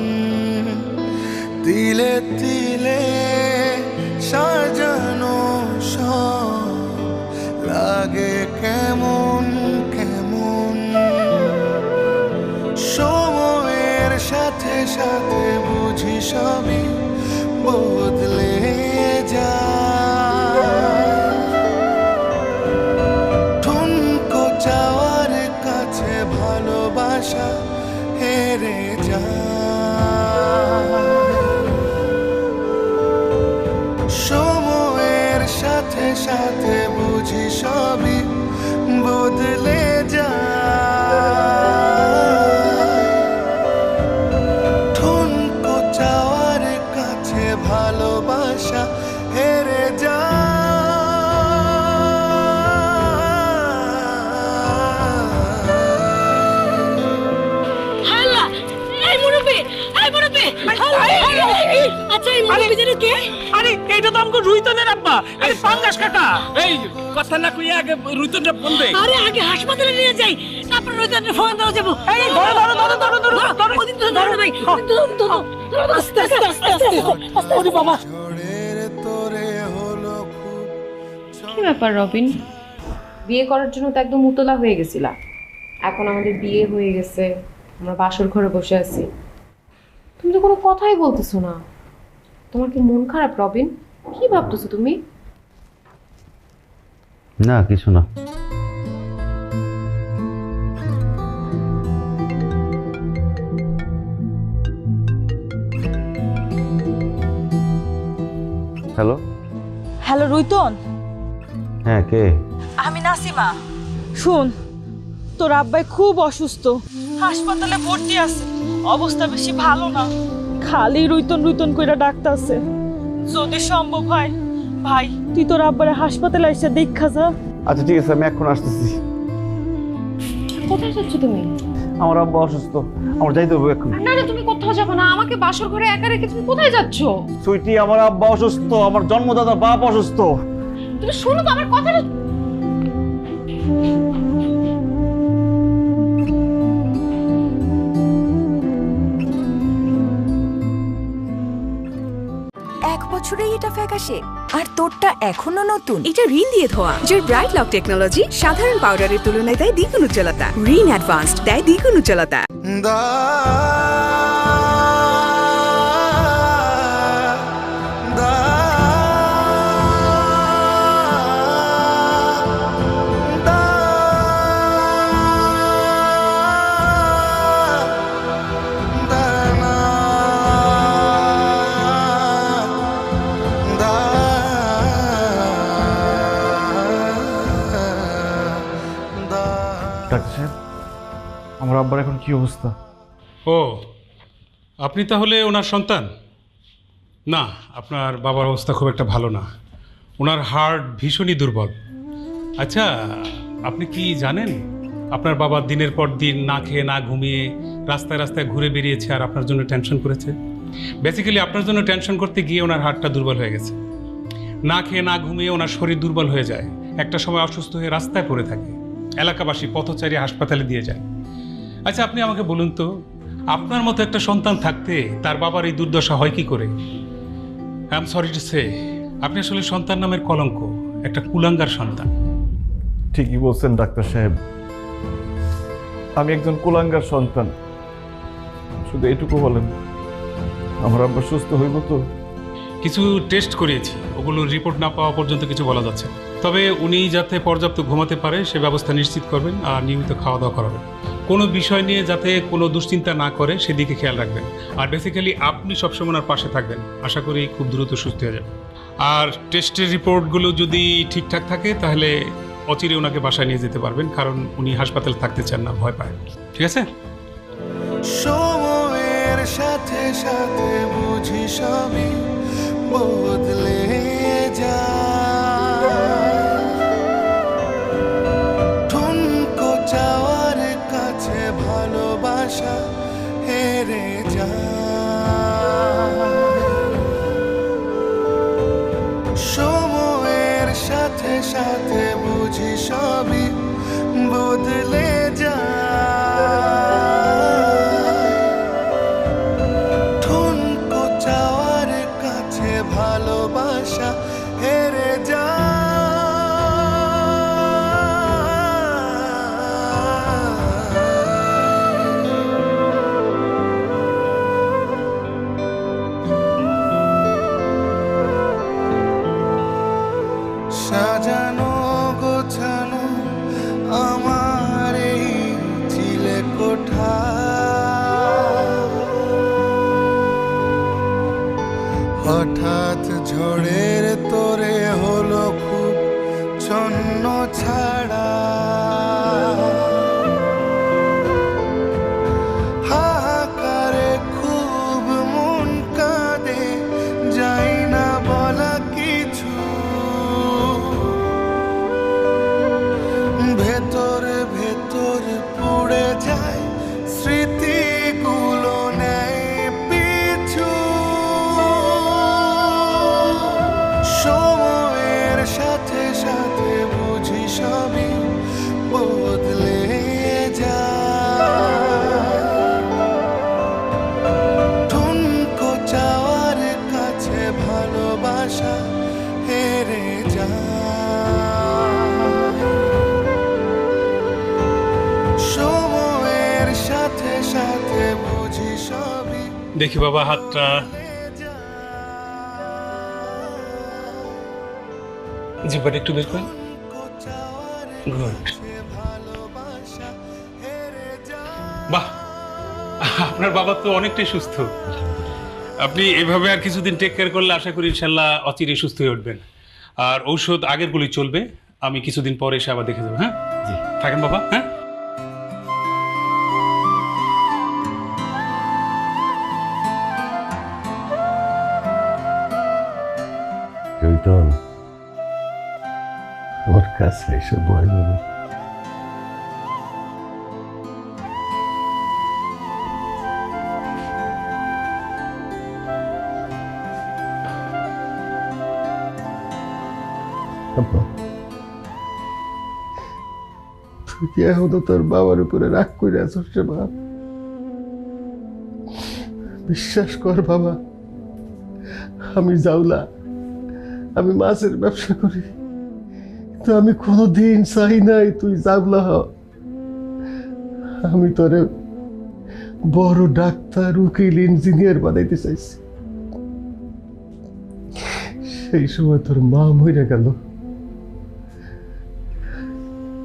তিলে তিলে সাজানো সব লাগে কেমন কেমন সময়ের সাথে সাথে বুঝি সবই বদলে যায় ঠুনকো চাওয়ার কাছে ভালোবাসা হেরে যায় সময়ের সাথে সাথে বুঝি সবই বদলে যায় ঠুনকো চাওয়ার কাছে ভালোবাসা হেরে আরে এইটা তো আমাকে রুইতনের আব্বা, আরে পাঙ্গাস কাকা। এই কথা না কইয়া আগে রুইতনটা ফোন দে। আরে আগে হাসপাতালে নিয়ে যাই, তারপর রুইতনকে ফোন দেওয়া যাবো। এই ধরো ধরো ধরো ধরো ধরো ধরো ওদিন তো ধরো ভাই, আস্তে আস্তে আস্তে আস্তে ওরে বাবা। কি ব্যাপার রবিন, বিয়ে করার জন্য তো একদম উতলা হয়ে গেছিলা, এখন আমাদের বিয়ে হয়ে গেছে, আমরা বাসর ঘরে বসে আছি, তুমি তো কোনো কথাই বলতেছো না। তোমার কি মন খারাপ রবিন? কি ভাবতেছো তুমি? না কিছু না। হ্যালো। হ্যালো রুইতন, হ্যাঁ কে? আমি নাসিমা। শুন, তোর আব্বাই খুব অসুস্থ, হাসপাতালে ভর্তি আছে, অবস্থা বেশি ভালো না, খালি রুইতন রুইতন কইরা ডাকতাছে। যদি সম্ভব হয় ভাই তুই তোর আব্বারে হাসপাতালে এসে দেখা যা। আচ্ছা ঠিক আছে, আমি এখন আসতেছি। কোথায় যাচ্ছ তুমি? আমার আব্বা অসুস্থ, আমার যাইতে হবে এখন। না না, তুমি কোথাও যাবে না, আমাকে বাসর ঘরে একা রেখে তুমি কোথায় যাচ্ছ? সুইটি, আমার আব্বা অসুস্থ, আমার জন্মদাতা বাপ অসুস্থ। তুমি শোনো তো আমার কথাটা। এক বছরেই এটা ফ্যাকাশে, আর তোরটা এখনো নতুন। এটা রিন দিয়ে ধোয়া, যার ব্রাইট লক টেকনোলজি সাধারণ পাউডারের তুলনায় দেয় দ্বিগুণ উজ্জ্বলতা। রিন অ্যাডভান্সড দেয় দ্বিগুণ উজ্জ্বলতা। ডাক্তার সাহেব, আমার আব্বার এখন কি অবস্থা? ও, আপনি তাহলে ওনার সন্তান? না, আপনার বাবার অবস্থা খুব একটা ভালো না, ওনার হার্ট ভীষণই দুর্বল। আচ্ছা, আপনি কি জানেন আপনার বাবা দিনের পর দিন না খেয়ে না ঘুমিয়ে রাস্তায় রাস্তায় ঘুরে বেরিয়েছে আর আপনার জন্য টেনশন করেছে? বেসিক্যালি আপনার জন্য টেনশন করতে গিয়ে ওনার হার্টটা দুর্বল হয়ে গেছে। না খেয়ে না ঘুমিয়ে ওনার শরীর দুর্বল হয়ে যায়, একটা সময় অসুস্থ হয়ে রাস্তায় পড়ে থাকে, এলাকাবাসী পথচারী হাসপাতালে দিয়ে যায়। আচ্ছা আপনি আমাকে বলুন তো, আপনার মতো একটা সন্তান থাকতে তার বাবার এই দুর্দশা হয় কি করে? I am sorry to say, আপনি আসলে সন্তান নামের কলঙ্ক, একটা কুলাঙ্গার সন্তান। ঠিকই বলছেন ডাক্তার সাহেব, আমি একজন কুলাঙ্গার সন্তান। শুধু এটুকু বলেন, আমার আব্বা সুস্থ হইব তো? কিছু টেস্ট করিয়েছি, ওগুলোর রিপোর্ট না পাওয়া পর্যন্ত কিছু বলা যাচ্ছে না। তবে উনি যাতে পর্যাপ্ত ঘুমাতে পারে সে ব্যবস্থা নিশ্চিত করবেন আর নিয়মিত খাওয়া দাওয়া করাবেন। কোনো বিষয় নিয়ে যাতে কোনো দুশ্চিন্তা না করে সেদিকে খেয়াল রাখবেন। আর বেসিক্যালি আপনি সবসময় ওনার পাশে থাকবেন, আশা করি খুব দ্রুত সুস্থ হয়ে যাবে। আর টেস্টের রিপোর্টগুলো যদি ঠিকঠাক থাকে তাহলে অচিরে ওনাকে বাসায় নিয়ে যেতে পারবেন, কারণ উনি হাসপাতালে থাকতে চান না, ভয় পায়। ঠিক আছে? সময়ের সাথে সাথে বুঝি সবই বদলে যায়, ঠুনকো চাওয়ার কাছে ভালোবাসা হেরে যায়, সাথে বুঝি সবই বদলে যায়। ঠুনকো চাওয়ার কাছে ভালোবাসা হেরে সাজানো গোছানো আমার এই চিলে কোঠা, হঠাৎ ঝড়ের তোরে হলো খুব ছন্ন ছাড়া। হাহাকারে খুব মন কাঁদে, যাই না বলা কিছু, ভেতরে ভেতর পুড়ে যায় স্মৃতিগুলো নেয় পিছু। সময়ের সাথে সাথে বুঝি সবই বদলে যায়। ঠুনকো চাওয়ার কাছে ভালোবাসা হেরে যায়। সময়ের সাথে সাথে বুঝি সবই। দেখি বাবা হাতটা, জিব্বাটা একটু বের করেন। গুড। বাহ, আপনার বাবা তো অনেকটাই সুস্থ। আপনি এভাবে আর কিছুদিন টেক কেয়ার করলে আশা করি ইনশাল্লাহ অচিরে সুস্থ হয়ে উঠবেন। আর ঔষধ আগের গুলি চলবে, আমি কিছুদিন পরে এসে আবার দেখে যাবো। হ্যাঁ জি, থাকেন বাবা। হ্যাঁ রুইতন, আমার কাছে এসে ভয় পাবে। তুই কি এখনো তোর বাবার উপরে রাগ করে আছিস রে বাপ? বিশ্বাস কর বাবা, আমি জাউলা, আমি মাছের ব্যবসা করি, তো আমি কোনোদিন চাই নাই তুই জাউলা হ। আমি তোরে বড় ডাক্তার, উকিল, ইঞ্জিনিয়ার বানাইতে চাইছি। সেই সময় তোর মা মরে গেল,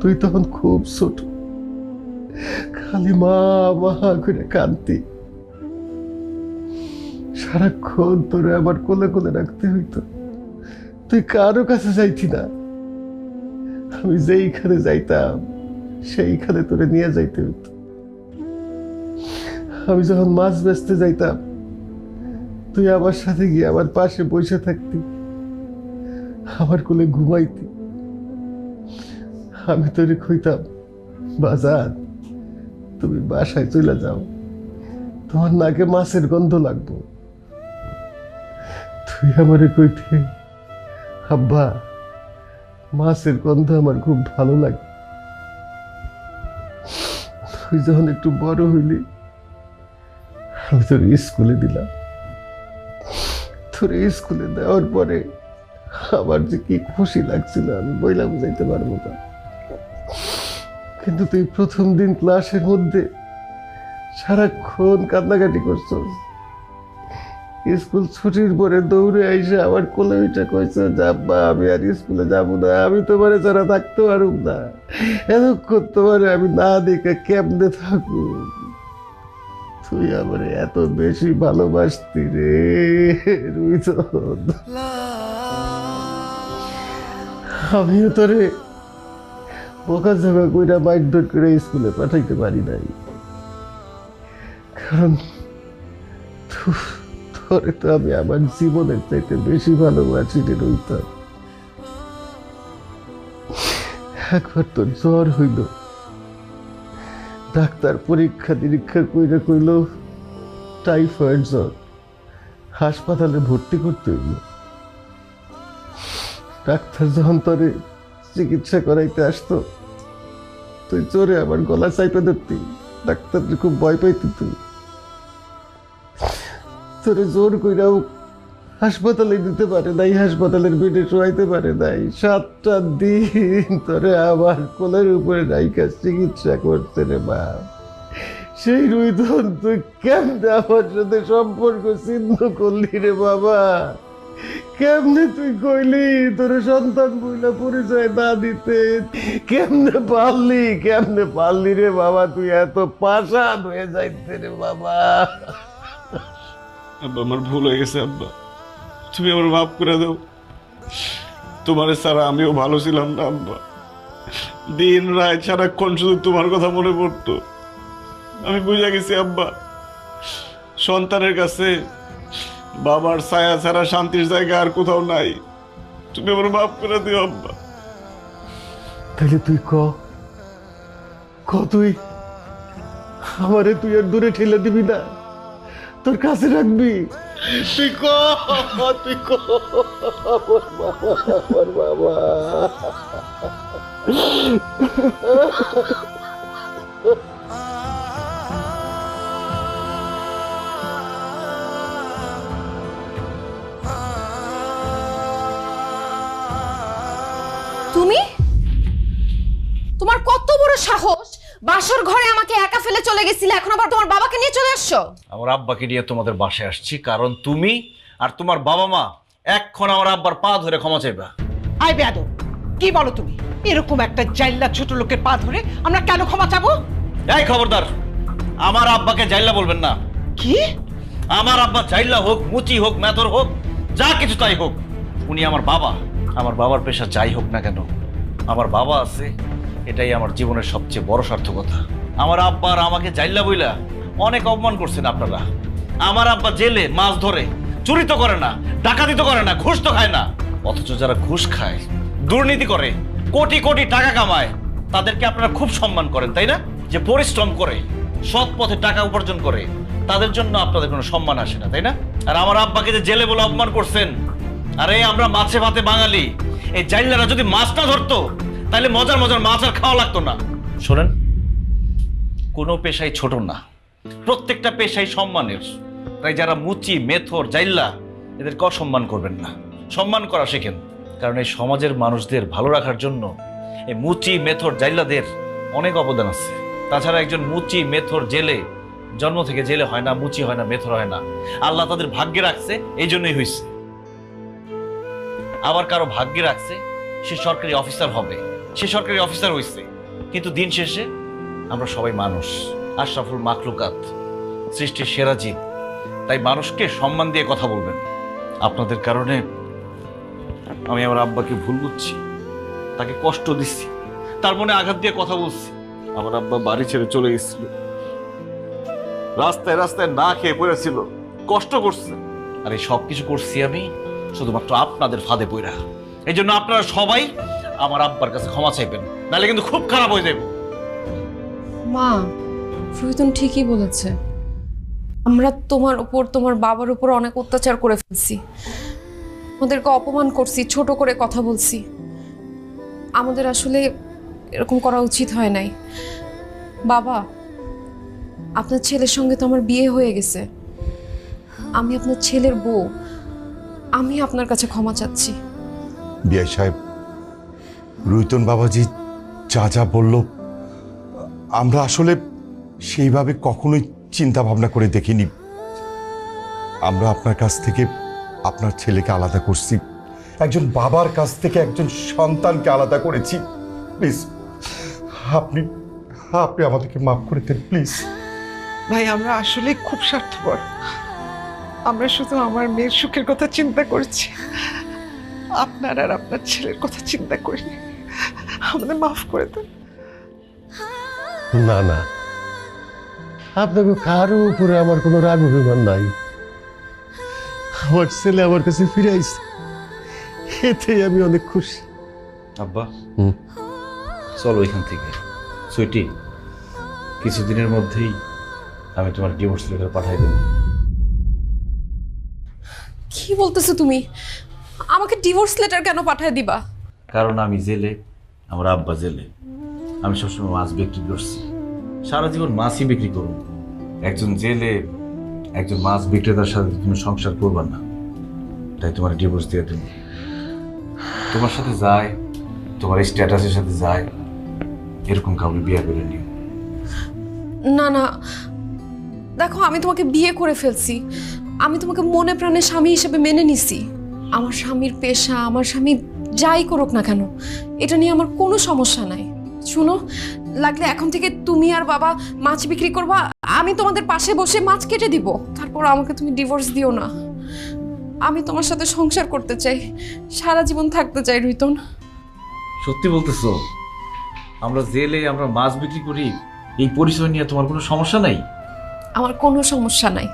তুই তখন খুব ছোট, খালি মা মা করে কাঁদতি। সারাক্ষণ তোরে আমার কোলে কোলে রাখতে হইতো, তুই কারো কাছে যাইতি না। আমি যেইখানে যাইতাম সেইখানে তোরে নিয়ে যাইতে হইতো। আমি যখন মাছ বেচতে যাইতাম, তুই আমার সাথে গিয়ে আমার পাশে বসে থাকতি, আমার কোলে ঘুমাইতি। আমি তোরে কইতাম, বাজার তুমি বাসায় চলে যাও, তোমার নাকে মাছের গন্ধ লাগবো। তুই আমারে কইতে, আব্বা মাছের গন্ধ আমার খুব ভালো লাগে। তুই যখন একটু বড় হইলি, আমি তোর স্কুলে দিলাম। তোর স্কুলে দেওয়ার পরে আমার যে কি খুশি লাগছিল আমি বইলা বুঝাইতে পারবো না। কিন্তু তুই প্রথম দিন ক্লাসের মধ্যে সারাক্ষণ কান্নাকাটি করছস। স্কুল ছুটির পরে দৌড়ে আইসে আমার কোলে উঠে কইছে, আব্বা আমি আর স্কুলে যাবো না, আমি তোমারে ছাড়া থাকতে পারুম না, এতক্ষণ তোমারে আমি না দেখে কেমনে থাকবো। তুই আমার এত বেশি ভালোবাসতি রে রুইতন। আমিও তোরে বকাঝকা কইরা মারধর করে স্কুলে পাঠাইতে পারি নাই, কারণ তোরে তো আমি আমার জীবনের চাইতে বেশি ভালোবাসি রে রুইতন। একবার তোর জ্বর হইল, ডাক্তার পরীক্ষা নিরীক্ষা কইরা কইল টাইফয়েড জ্বর, হাসপাতালে ভর্তি করতে হইল। ডাক্তার যখন তোরে চিকিৎসা করাইতে আসতো, তুই জোরে আমার গলা চাইপে ধরতি, ডাক্তার খুব ভয় পাইতি, তুই তোরে জোর কইরাও হাসপাতালে দিতে পারে নাই, হাসপাতালের বেডে শোয়াইতে পারে নাই, 7টা দিন তোরে আবার কোলের উপরে রাইখা চিকিৎসা করতে রে বাপ। সেই রুইধন তুই কেমনে আমার সাথে সম্পর্ক ছিন্ন করলি রে বাবা? কেমনে তুই কইলি তোর সন্তান বইলা পরিচয় না দিতে? কেমনে পারলি রে বাবা? তুই এত পাষাণ হয়ে যাইতে রে বাবা। আব্বা আমার ভুল হয়ে গেছে আব্বা, তুমি আমার মাফ করে দাও। তোমার ছাড়া আমিও ভালো ছিলাম না আব্বা, দিন রাত সারাক্ষণ শুধু তোমার কথা মনে পড়তো। আমি বুঝে গেছি আব্বা, সন্তানের কাছে বাবার ছায়া ছাড়া শান্তির জায়গা আর কোথাও নাই। তুমি আমার মাফ করে দিও আব্বা। তাহলে তুই ক তুই আমারে তুই আর দূরে ঠেলে দিবি না, তোর কাছে রাখবি? তুই ক আমার বাবা। তুমি, তোমার কত বড় সাহস, বাসর ঘরে আমাকে একা ফেলে চলে গেছিলে, এখন আবার তোমার বাবাকে নিয়ে চলে আসছো? আমার আব্বাকে নিয়ে তোমাদের বাসায় আসছি কারণ তুমি আর তোমার বাবা মা এক্ষণ আমার আব্বার পা ধরে ক্ষমা চাইবা। আই বেয়াদব, কি বলো তুমি? এরকম একটা জাইল্লা ছোট লোকের পা ধরে আমরা কেন ক্ষমা চাবো? এই খবরদার, আমার আব্বাকে জাইল্লা বলবেন না। কি? আমার আব্বা জাইল্লা হোক, মুচি হোক, মেথর হোক, যা কিছু তাই হোক, উনি আমার বাবা। আমার বাবার পেশা যাই হোক না কেন, আমার বাবা আছে, এটাই আমার জীবনের সবচেয়ে বড় সার্থকতা। আমার আব্বা আর আমাকে জাইল্লা বইলা অনেক অপমান করছেন আপনারা। আমার আব্বা জেলে মাছ ধরে, চুরি তো করে না, ডাকাতি তো করে না, ঘুষ তো খায় না, অথচ যারা ঘুষ খায়, দুর্নীতি করে, কোটি কোটি টাকা কামায়, তাদেরকে আপনারা খুব সম্মান করেন, তাই না? যে পরিশ্রম করে সৎ পথে টাকা উপার্জন করে, তাদের জন্য আপনাদের কোনো সম্মান আসে না, তাই না? আর আমার আব্বাকে যে জেলে বলে অপমান করছেন, আরে আমরা মাছে ভাতে বাঙালি, এই জাইল্লারা যদি মাছ না ধরতো তাহলে মজার মজার মাছ আর খাওয়া লাগতো না। শোনেন, কোনো পেশাই ছোট না, প্রত্যেকটা পেশাই সম্মানের। তাই যারা মুচি, মেথর, জাইল্লা, এদেরকে অসম্মান করবেন না, সম্মান করা শেখেন। কারণ এই সমাজের মানুষদের ভালো রাখার জন্য এই মুচি, মেথর, জাইল্লাদের অনেক অবদান আছে। তাছাড়া একজন মুচি, মেথর জেলে জন্ম থেকে জেলে হয় না, মুচি হয় না, মেথর হয় না, আল্লাহ তাদের ভাগ্যে রাখছে, এই জন্যই হয়েছে। আবার কারো ভাগ্যে রাখছে সে সরকারি অফিসার হবে, সে সরকারি অফিসার হয়েছে, কিন্তু দিন শেষে আমরা সবাই মানুষ, আশরাফুল মাখলুকাত, সৃষ্টির সেরা জীব। তাই মানুষকে সম্মান দিয়ে কথা বলবেন। আপনাদের কারণে আমি আমার আব্বাকে ভুল বুঝছি, তাকে কষ্ট দিচ্ছি, তার মনে আঘাত দিয়ে কথা বলছি। আমার আব্বা বাড়ি ছেড়ে চলে গেছিল, রাস্তায় রাস্তায় না খেয়ে পড়েছিল, কষ্ট করছে, আর এই সব কিছু করছি আমি শুধুমাত্র আপনাদের ফাঁদে পড়া। এই জন্য আপনারা সবাই আমার আব্বার কাছে ক্ষমা চাইবেন, নাহলে কিন্তু খুব খারাপ হয়ে যাবে। মা, রোহিতন ঠিকই বলেছে, আমরা তোমার উপর, তোমার বাবার উপর অনেক অত্যাচার করে ফেলছি, ওদেরকে অপমান করছি, ছোট করে কথা বলছি। আমাদের আসলে এরকম করা উচিত হয় নাই। বাবা, আপনার ছেলের সঙ্গে তো আমার বিয়ে হয়ে গেছে, আমি আপনার ছেলের বউ, আমি আপনার কাছে ক্ষমা চাচ্ছি। বিআই সাহেব, রুইতন বাবাজি যা যা বলল আমরা আসলে সেইভাবে কখনোই চিন্তা ভাবনা করে দেখিনি। আমরা আপনার কাছ থেকে আপনার ছেলেকে আলাদা করছি, একজন বাবার কাছ থেকে একজন সন্তানকে আলাদা করেছি। প্লিজ আপনি আপনি আমাদেরকে মাফ করে দেন প্লিজ। ভাই, আমরা আসলে খুব স্বার্থপর, আমরা শুধু আমার মেয়ের সুখের কথা চিন্তা করছি, আপনার আর আপনার ছেলের কথা চিন্তা করিনি। আমাদের মাফ করে দেন। না না, আপনাকে কারো উপরে আমার কোনো রাগ অভিমান নাই। আমার ছেলে আমার কাছে ফিরে আইছে, এতেই আমি অনেক খুশি। আব্বা, চলো এখান থেকে। সুইটি, কিছুদিনের মধ্যেই আমি তোমার ডিভোর্স লেটার পাঠাই দেব। কি বলতেছো তুমি? আমাকে ডিভোর্স লেটার কেন পাঠিয়ে দিবা? কারণ আমি জেলে আমার আব্বা জেলে, আমি সবসময় মাছ বিক্রি করছি, সারা জীবন মাছই বিক্রি করুন। একজন জেলে একজন মাছ বিক্রেতার সাথে তুমি সংসার করবা না, তাই তোমার ডিভোর্স দিয়ে দেব। তোমার সাথে যায়, তোমার স্ট্যাটাসের সাথে যায়, এরকম কাউকে বিয়ে করে নিও। না না, দেখো আমি তোমাকে বিয়ে করে ফেলছি, আমি তোমাকে মনে প্রাণে স্বামী হিসেবে মেনে নিছি। আমার স্বামীর পেশা, আমার স্বামী যাই করুক না কেন, এটা নিয়ে আমার কোনো সমস্যা নাই। শুনো, লাগলে এখন থেকে তুমি আর বাবা মাছ বিক্রি করবা, আমি তোমাদের পাশে বসে মাছ কেটে দিব, তারপর আমাকে তুমি ডিভোর্স দিও না। আমি তোমার সাথে সংসার করতে চাই, সারা জীবন থাকতে চাই রুইতন। সত্যি বলতেছো? আমরা জেলে আমরা মাছ বিক্রি করি, এই পরিচয় নিয়ে তোমার কোনো সমস্যা নাই? আমার কোনো সমস্যা নাই।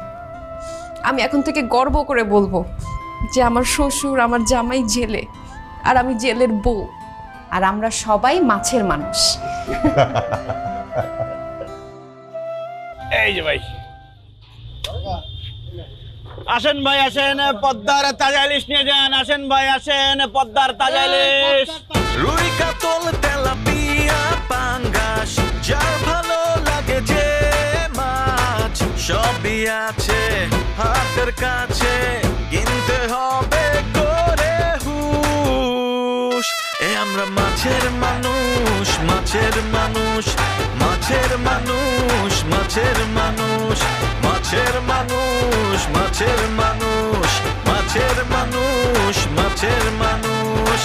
আমি এখন থেকে গর্ব করে বলবো যে আমার শ্বশুর আমার জামাই জেলে, আর আমি জেলের বউ, আর আমরা সবাই মাছের মানুষ। এই যে ভাই, আসেন ভাই আসেন, পদ্মার তাজা ইলিশ নিয়ে যান। আসেন ভাই আসেন, পদ্মার তাজা ইলিশ। রুই কাতল তেলাপিয়া পাঙ্গাস, যার ভালো লাগে যে মাছ, সবই আছে হাতের কাছে, কিনতে হবে করে হুশ। এ আমরা মাছের মানুষ, মাছের মানুষ, মাছের মানুষ, মাছের মানুষ, মাছের মানুষ, মাছের মানুষ, মাছের মানুষ, মাছের মানুষ।